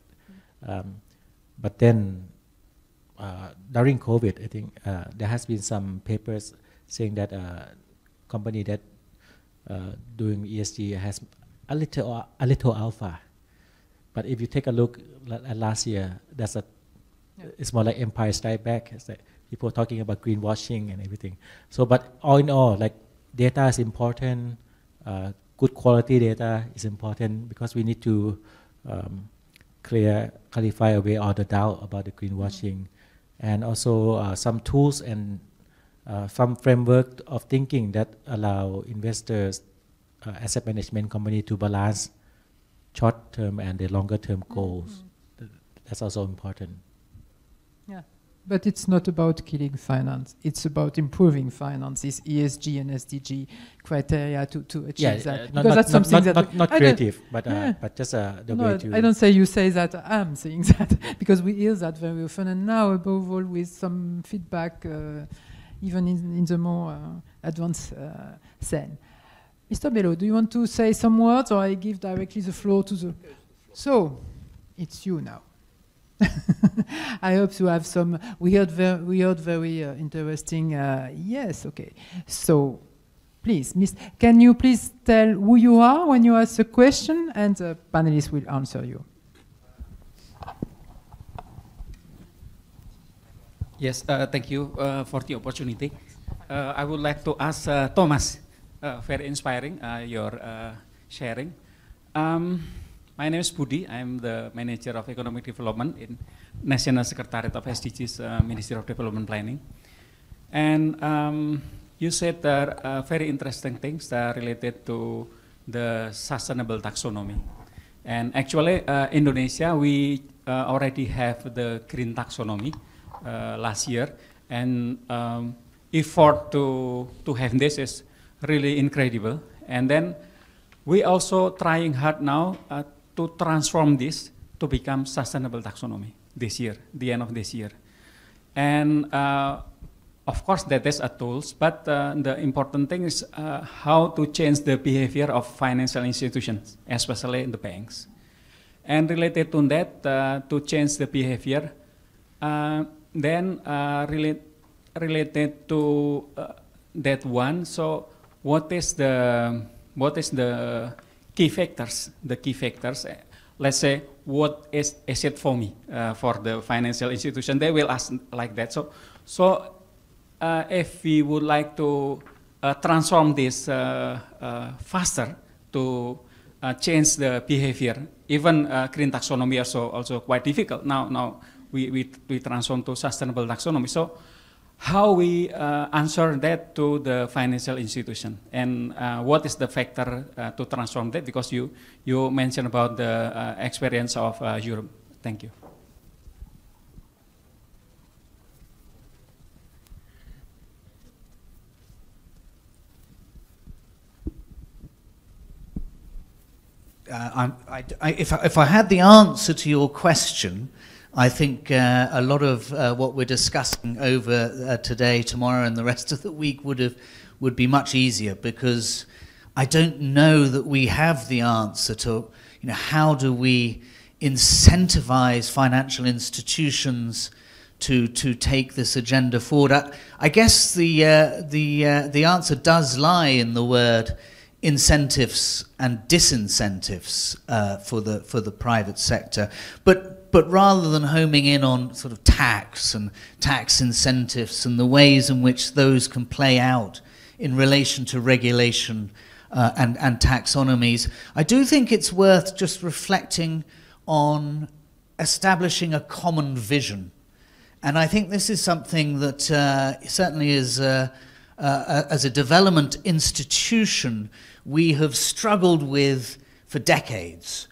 But then during COVID, I think there has been some papers saying that company that doing ESG has a little alpha. But if you take a look at last year, it's more like Empire Strikes Back. It's like people talking about greenwashing and everything. So, but all in all, like data is important. Good quality data is important because we need to clarify away all the doubt about the greenwashing, and also some tools and some framework of thinking that allow investors, asset management company to balance short-term and the longer-term goals. That's also important. Yeah, but it's not about killing finance. It's about improving finance. It's ESG and SDG criteria to achieve that. Because that's something that not creative, but just the way to. I don't say you say that. I'm saying that because we hear that very often, and now above all with some feedback, even in the more advanced scene. Mr. Bello, do you want to say some words, or I give directly the floor to the... So, it's you now. I hope to have some... We heard very interesting... yes, okay. So, please, can you please tell who you are when you ask a question, and the panelists will answer you. Yes, thank you for the opportunity. I would like to ask Thomas. Very inspiring, your sharing. My name is Budi. I'm the Manager of Economic Development in National Secretariat of SDGs, Ministry of Development Planning. And you said there very interesting things related to the sustainable taxonomy. And actually, Indonesia, we already have the green taxonomy last year. And effort to have this is really incredible. And then we also trying hard now to transform this to become sustainable taxonomy this year, the end of this year. And of course that is a tools, but the important thing is how to change the behavior of financial institutions, especially in the banks. And related to that, to change the behavior, then related to that one, so what is the key factors? The key factors. Let's say, what is it for me for the financial institution? They will ask like that. So if we would like to transform this faster to change the behavior, even green taxonomy also quite difficult. Now we transform to sustainable taxonomy. So how we answer that to the financial institution, and what is the factor to transform that? Because you mentioned about the experience of Europe. Thank you. If I had the answer to your question, I think a lot of what we're discussing over today, tomorrow, and the rest of the week would be much easier, because I don't know that we have the answer to, how do we incentivize financial institutions to take this agenda forward. I guess the answer does lie in the word incentives and disincentives for the private sector, but rather than homing in on sort of tax and tax incentives and the ways in which those can play out in relation to regulation and taxonomies, I do think it's worth just reflecting on establishing a common vision. And I think this is something that certainly as a development institution we have struggled with for decades.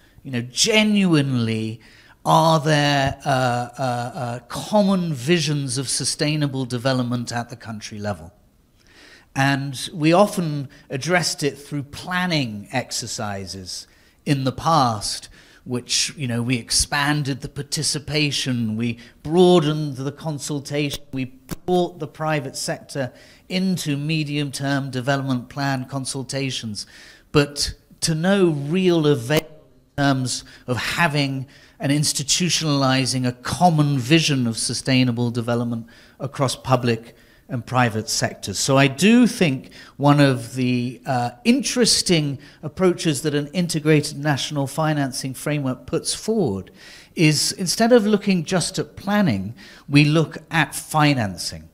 Genuinely, are there common visions of sustainable development at the country level? And we often addressed it through planning exercises in the past, which, we expanded the participation, we broadened the consultation, we brought the private sector into medium-term development plan consultations, but to no real avail in terms of having and institutionalizing a common vision of sustainable development across public and private sectors. So I do think one of the interesting approaches that an integrated national financing framework puts forward is, instead of looking just at planning, we look at financing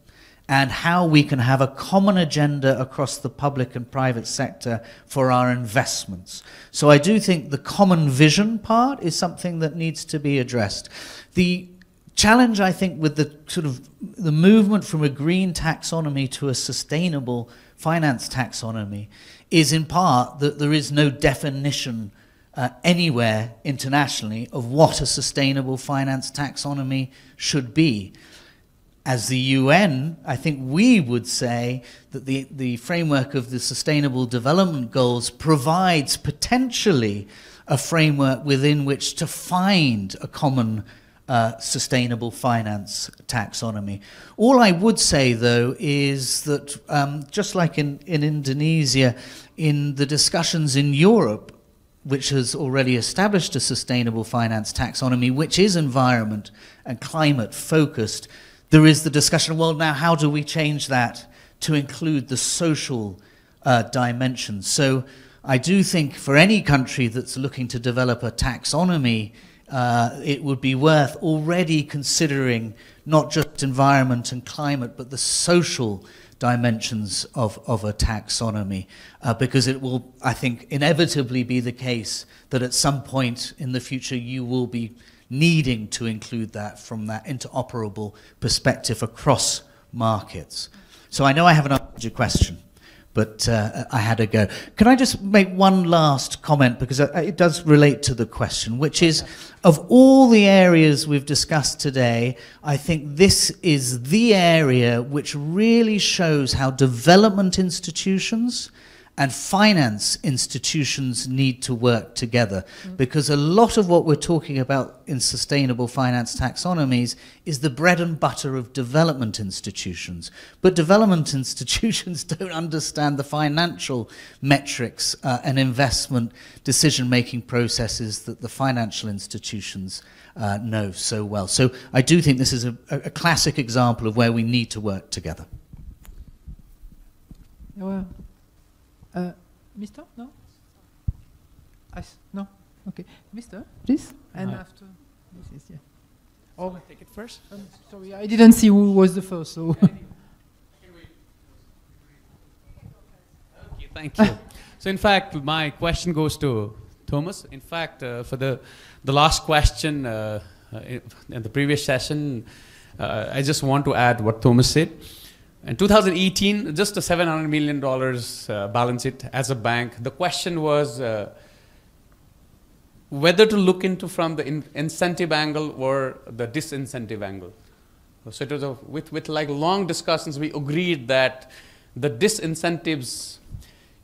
and how we can have a common agenda across the public and private sector for our investments. So I do think the common vision part is something that needs to be addressed. The challenge, I think, with the sort of the movement from a green taxonomy to a sustainable finance taxonomy is in part that there is no definition anywhere internationally of what a sustainable finance taxonomy should be. As the UN, I think we would say that the framework of the Sustainable Development Goals provides potentially a framework within which to find a common sustainable finance taxonomy. All I would say, though, is that just like in Indonesia, in the discussions in Europe, which has already established a sustainable finance taxonomy, which is environment and climate focused, there is the discussion, well, now how do we change that to include the social dimension? So I do think for any country that's looking to develop a taxonomy, it would be worth already considering not just environment and climate, but the social dimensions of a taxonomy, because it will, I think, inevitably be the case that at some point in the future you will be needing to include that from that interoperable perspective across markets. So I know I haven't answered your question, but I had a go. Can I just make one last comment, because it does relate to the question, which is, of all the areas we've discussed today, I think this is the area which really shows how development institutions and finance institutions need to work together, because a lot of what we're talking about in sustainable finance taxonomies is the bread and butter of development institutions. But development institutions don't understand the financial metrics and investment decision-making processes that the financial institutions know so well. So I do think this is a classic example of where we need to work together. Well, Mr.? No? No? Okay. Mr., please? And after this is, yeah. Oh, take it first? Sorry, I didn't see who was the first, so. Okay, thank you. So in fact, my question goes to Thomas. In fact, for the last question in the previous session, I just want to add what Thomas said. In 2018, just a $700 million balance sheet as a bank. The question was whether to look into from the incentive angle or the disincentive angle. So it was with like long discussions, we agreed that the disincentives,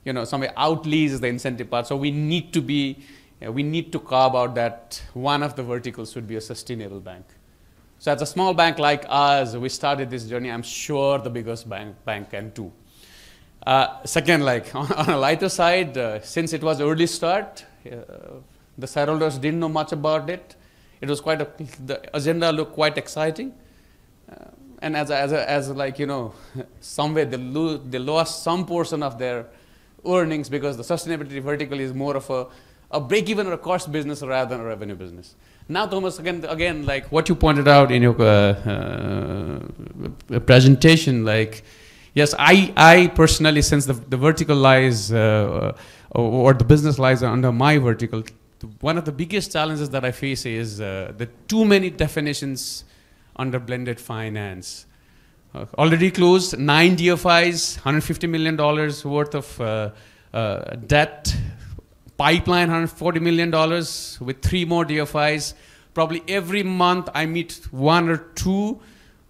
you know, somewhere outlays the incentive part. So we need to carve out that one of the verticals should be a sustainable bank. So as a small bank like us, we started this journey. I'm sure the biggest bank can too. Second, like on a lighter side, since it was early start, the shareholders didn't know much about it. It was the agenda looked quite exciting. And as like, you know, somewhere they lost some portion of their earnings because the sustainability vertical is more of a break-even or a cost business rather than a revenue business. Now, Thomas, again, like what you pointed out in your presentation, like, yes, I personally, since the vertical lies or the business lies under my vertical, one of the biggest challenges that I face is the too many definitions under blended finance. Already closed 9 DFIs, $150 million worth of debt. Pipeline, $140 million with 3 more DFIs. Probably every month I meet 1 or 2,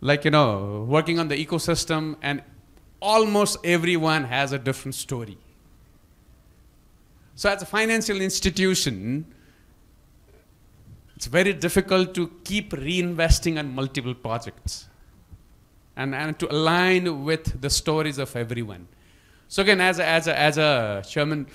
like, you know, working on the ecosystem, and almost everyone has a different story. So as a financial institution, it's very difficult to keep reinvesting on multiple projects and to align with the stories of everyone. So again, as a chairman,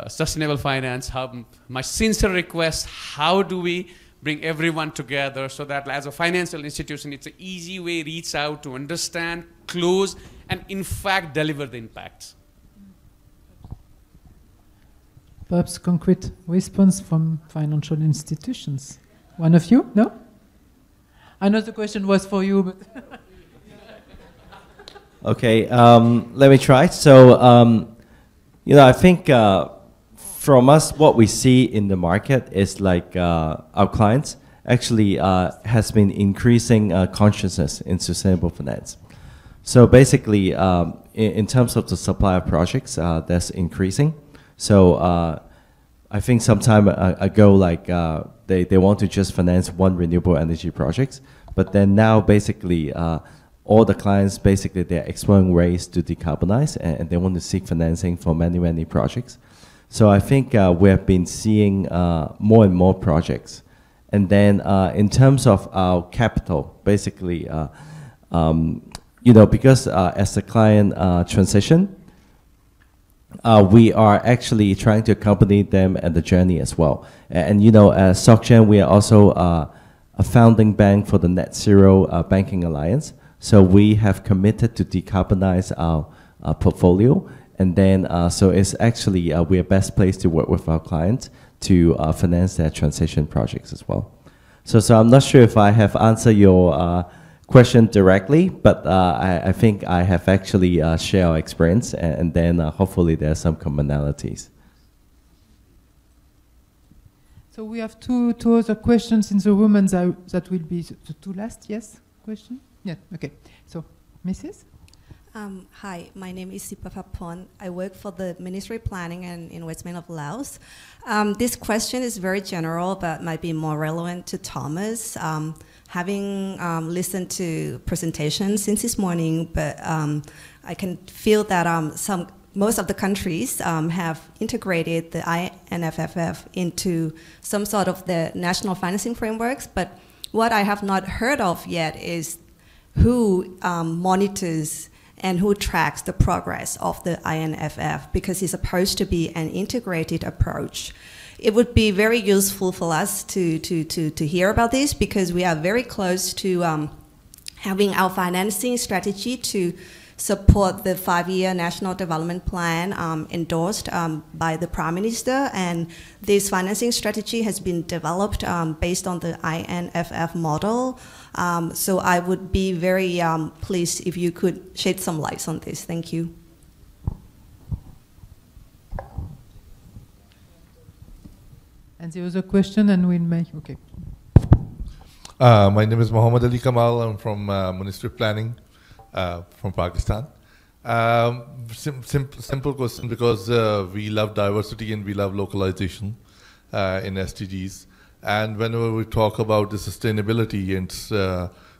sustainable finance hub, my sincere request, how do we bring everyone together so that as a financial institution, it's an easy way to reach out to understand, close, and in fact deliver the impacts. Perhaps concrete response from financial institutions. One of you? No? I know the question was for you, but... Okay, let me try. So, I think from us, what we see in the market is like our clients actually has been increasing consciousness in sustainable finance. So basically, in terms of the supply of projects, that's increasing. So I think some time ago, like they want to just finance one renewable energy projects, but then now basically all the clients basically they're exploring ways to decarbonize and they want to seek financing for many projects. So I think we have been seeing more and more projects. And then in terms of our capital, basically, because as the client transition, we are actually trying to accompany them at the journey as well. And as SocGen, we are also a founding bank for the Net Zero Banking Alliance. So we have committed to decarbonize our portfolio. And then, so it's actually, we are best placed to work with our clients to finance their transition projects as well. So I'm not sure if I have answered your question directly, but I think I have actually shared our experience, and then hopefully there are some commonalities. So we have two other questions in the room, and that will be the two last, yes? Question? Yeah, okay. So, Mrs.? Hi, my name is Sipapapon. I work for the Ministry of Planning and Investment of Laos. This question is very general, but might be more relevant to Thomas. Having listened to presentations since this morning, but I can feel that most of the countries have integrated the INFF into some sort of the national financing frameworks, but what I have not heard of yet is who monitors and who tracks the progress of the INFF, because it's supposed to be an integrated approach. It would be very useful for us to hear about this, because we are very close to having our financing strategy to support the 5-year National Development Plan endorsed by the Prime Minister, and this financing strategy has been developed based on the INFF model. So I would be very pleased if you could shed some light on this. Thank you. And the other question, and we'll make, okay. My name is Mohammed Ali Kamal. I'm from Ministry of Planning from Pakistan. Simple question, because we love diversity and we love localization in SDGs. And whenever we talk about the sustainability, it's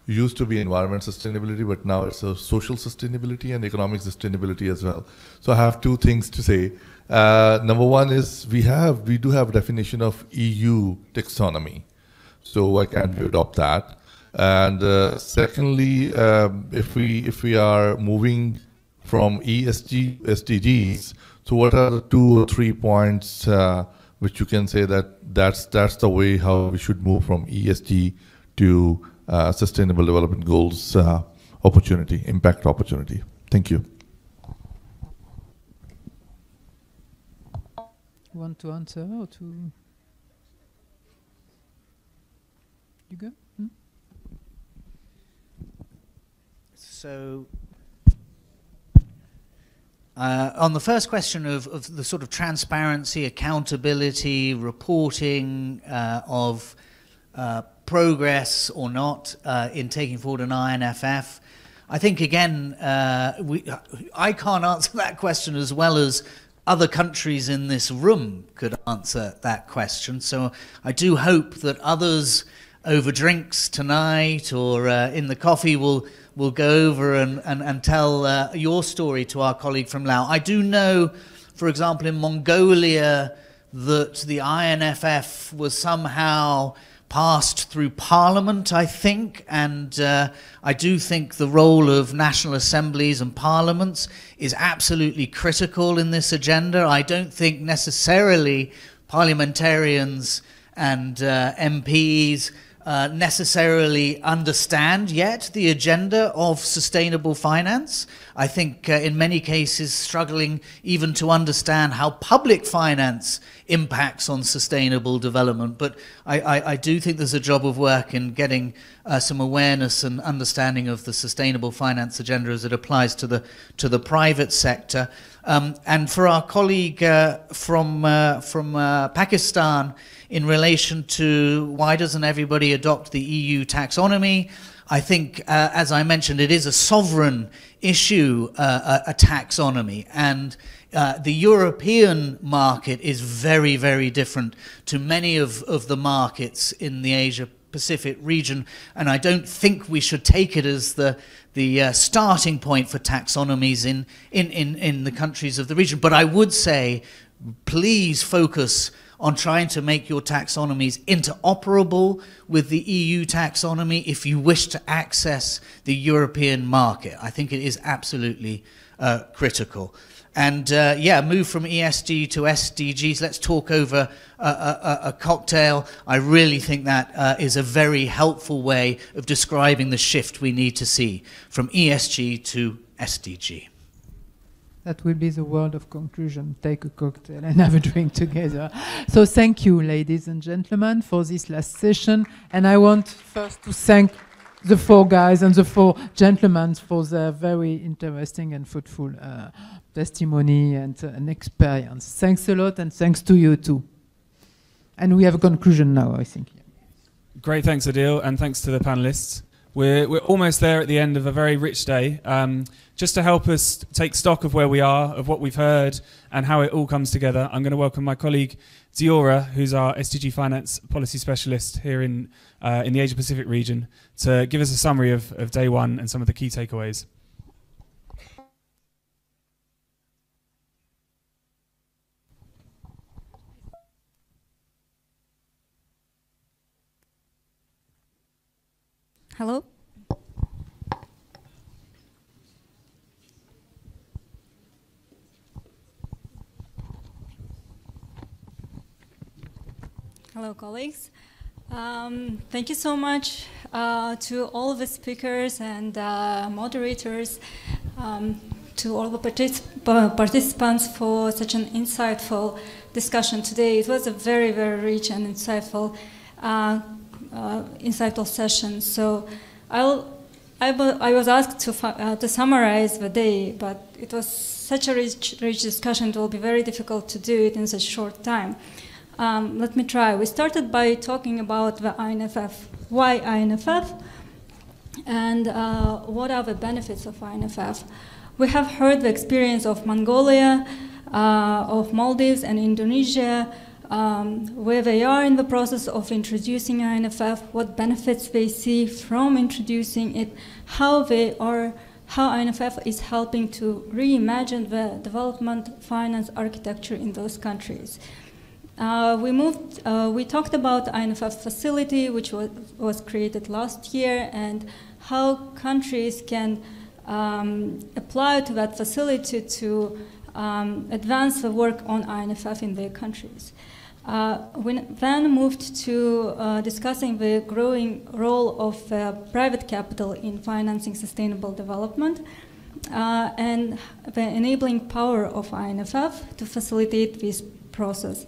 used to be environment sustainability, but now it's a social sustainability and economic sustainability as well. So I have two things to say. Number one is we do have definition of EU taxonomy. So why can't we adopt that? And secondly, if we are moving from ESG SDGs, so what are the 2 or 3 points which you can say that's the way how we should move from ESG to Sustainable Development Goals opportunity, impact opportunity? Thank you. Want to answer or to? You go? Hmm? So, on the first question of the sort of transparency, accountability, reporting of progress or not in taking forward an INFF, I think again, I can't answer that question as well as other countries in this room could answer that question. So I do hope that others over drinks tonight or in the coffee will go over and tell your story to our colleague from Laos. I do know, for example, in Mongolia, that the INFF was somehow passed through Parliament, I think, and I do think the role of national assemblies and parliaments is absolutely critical in this agenda. I don't think necessarily parliamentarians and MPs necessarily understand yet the agenda of sustainable finance. I think in many cases struggling even to understand how public finance impacts on sustainable development. But I do think there's a job of work in getting some awareness and understanding of the sustainable finance agenda as it applies to the private sector. And for our colleague from Pakistan, in relation to why doesn't everybody adopt the EU taxonomy, I think, as I mentioned, it is a sovereign issue, a taxonomy, and the European market is very, very different to many of the markets in the Asia-Pacific region, and I don't think we should take it as the starting point for taxonomies in the countries of the region. But I would say, please focus on trying to make your taxonomies interoperable with the EU taxonomy if you wish to access the European market. I think it is absolutely critical. And yeah, move from ESG to SDGs. Let's talk over a cocktail. I really think that is a very helpful way of describing the shift we need to see from ESG to SDG. That will be the word of conclusion. Take a cocktail and have a drink together. So thank you, ladies and gentlemen, for this last session. And I want first to thank the four guys and the four gentlemen for their very interesting and fruitful testimony and experience. Thanks a lot, and thanks to you too. And we have a conclusion now, I think. Great, thanks Adil, and thanks to the panelists. We're almost there at the end of a very rich day. Just to help us take stock of where we are, of what we've heard, and how it all comes together, I'm going to welcome my colleague Diora, who's our SDG Finance Policy Specialist here in the Asia-Pacific region, to give us a summary of day one and some of the key takeaways. Hello? Hello, colleagues. Thank you so much to all of the speakers and moderators, to all the participants for such an insightful discussion today. It was a very, very rich and insightful session. So I was asked to summarize the day, but it was such a rich discussion. It will be very difficult to do it in such a short time. Let me try. We started by talking about the INFF. Why INFF? And what are the benefits of INFF? We have heard the experience of Mongolia, of Maldives and Indonesia, where they are in the process of introducing INFF, what benefits they see from introducing it, how INFF is helping to reimagine the development finance architecture in those countries. We talked about INFF Facility, which was created last year, and how countries can apply to that facility to advance the work on INFF in their countries. We then moved to discussing the growing role of private capital in financing sustainable development and the enabling power of INFF to facilitate this process.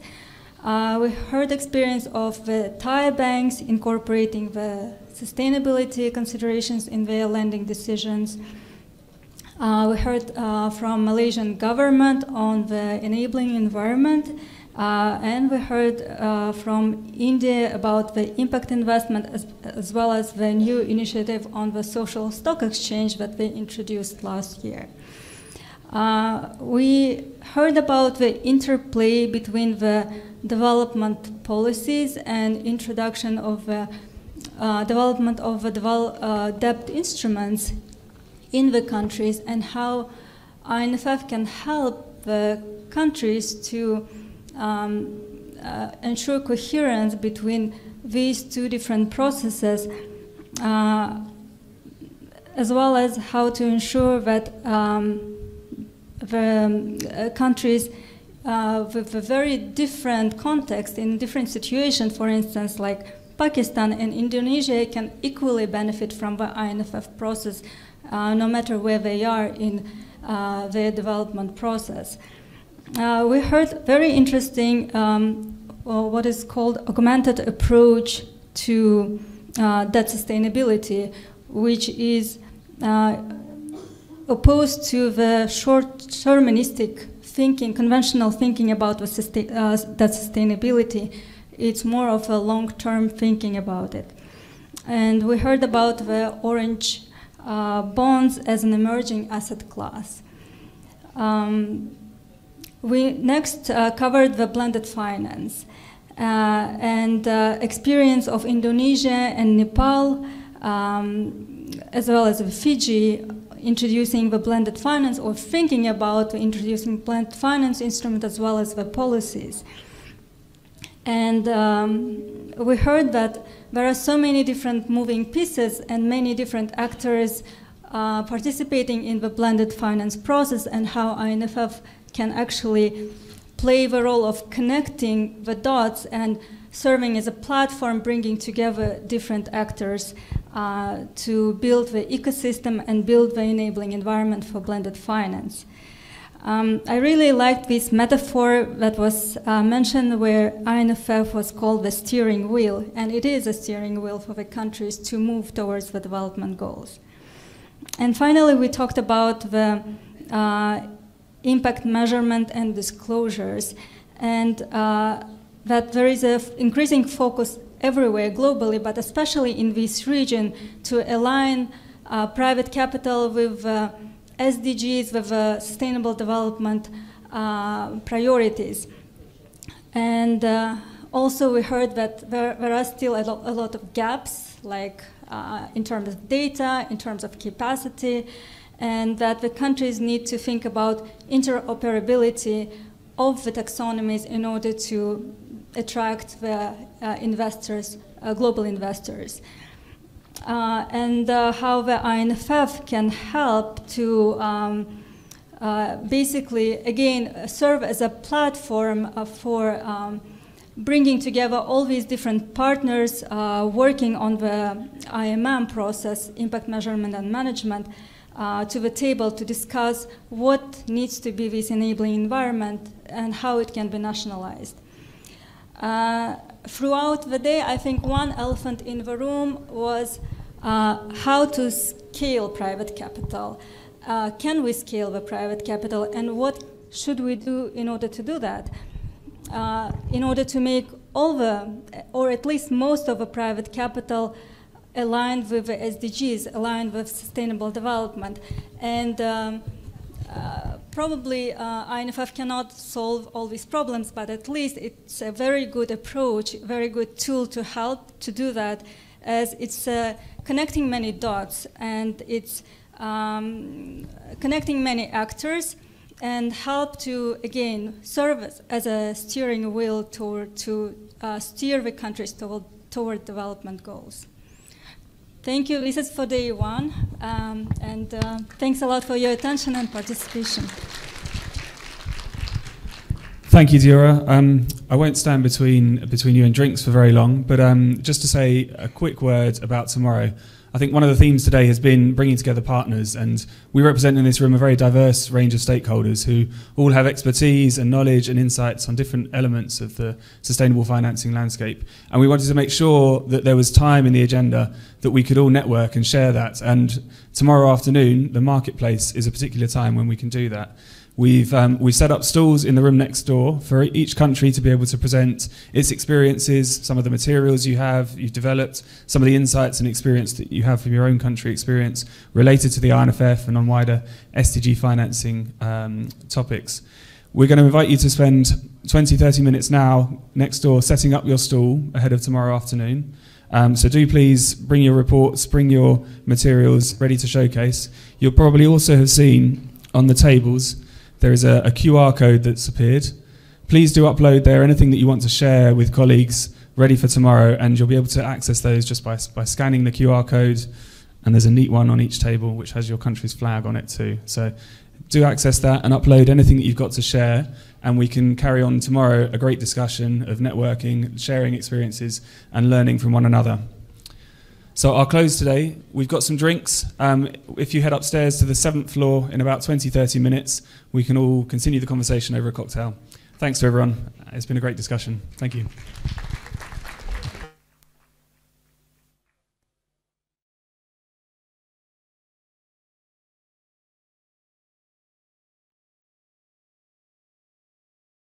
We heard experience of the Thai banks incorporating the sustainability considerations in their lending decisions. We heard from Malaysian government on the enabling environment, and we heard from India about the impact investment as well as the new initiative on the social stock exchange that they introduced last year. We heard about the interplay between the development policies and introduction of the development of the debt instruments in the countries, and how INFF can help the countries to ensure coherence between these two different processes, as well as how to ensure that the countries with a very different context in different situations. For instance, like Pakistan and Indonesia can equally benefit from the INFF process, no matter where they are in their development process. We heard very interesting what is called augmented approach to debt sustainability, which is opposed to the short-termistic thinking, conventional thinking about debt sustainability. It's more of a long-term thinking about it. And we heard about the orange bonds as an emerging asset class. We next covered the blended finance and experience of Indonesia and Nepal, as well as Fiji, introducing the blended finance or thinking about introducing blended finance instrument as well as the policies. And we heard that there are so many different moving pieces and many different actors participating in the blended finance process, and how INFF can actually play the role of connecting the dots and serving as a platform, bringing together different actors to build the ecosystem and build the enabling environment for blended finance. I really liked this metaphor that was mentioned, where INFF was called the steering wheel, and it is a steering wheel for the countries to move towards the development goals. And finally, we talked about the impact measurement and disclosures, and that there is an increasing focus everywhere globally, but especially in this region, to align private capital with SDGs, with sustainable development priorities. And also we heard that there are still a lot of gaps, like in terms of data, in terms of capacity, and that the countries need to think about interoperability of the taxonomies in order to attract the investors, global investors. And how the INFF can help to basically, again, serve as a platform for bringing together all these different partners working on the IMM process, impact measurement and management, to the table to discuss what needs to be this enabling environment and how it can be nationalized. Throughout the day, I think one elephant in the room was how to scale private capital. Can we scale the private capital, and what should we do in order to do that? In order to make all the, or at least most of the private capital aligned with the SDGs, aligned with sustainable development. And probably INFF cannot solve all these problems, but at least it's a very good approach, very good tool to help to do that, as it's connecting many dots, and it's connecting many actors, and help to, again, serve as a steering wheel to steer the countries toward development goals. Thank you. This is for day one, and thanks a lot for your attention and participation. Thank you, Diora. I won't stand between you and drinks for very long, but just to say a quick word about tomorrow. I think one of the themes today has been bringing together partners, and we represent in this room a very diverse range of stakeholders who all have expertise and knowledge and insights on different elements of the sustainable financing landscape. And we wanted to make sure that there was time in the agenda that we could all network and share that. And tomorrow afternoon, the marketplace is a particular time when we can do that. We've set up stalls in the room next door for each country to be able to present its experiences, some of the materials you've developed, some of the insights and experience that you have from your own country experience related to the INFF and on wider SDG financing topics. We're going to invite you to spend 20-30 minutes now next door setting up your stall ahead of tomorrow afternoon. So do please bring your reports, bring your materials ready to showcase. You'll probably also have seen on the tables there is a QR code that's appeared. Please do upload there anything that you want to share with colleagues ready for tomorrow, and you'll be able to access those just by scanning the QR code. And there's a neat one on each table which has your country's flag on it too. So do access that and upload anything that you've got to share, and we can carry on tomorrow a great discussion of networking, sharing experiences, and learning from one another. So I'll close today. We've got some drinks. If you head upstairs to the 7th floor in about 20-30 minutes, we can all continue the conversation over a cocktail. Thanks to everyone. It's been a great discussion. Thank you.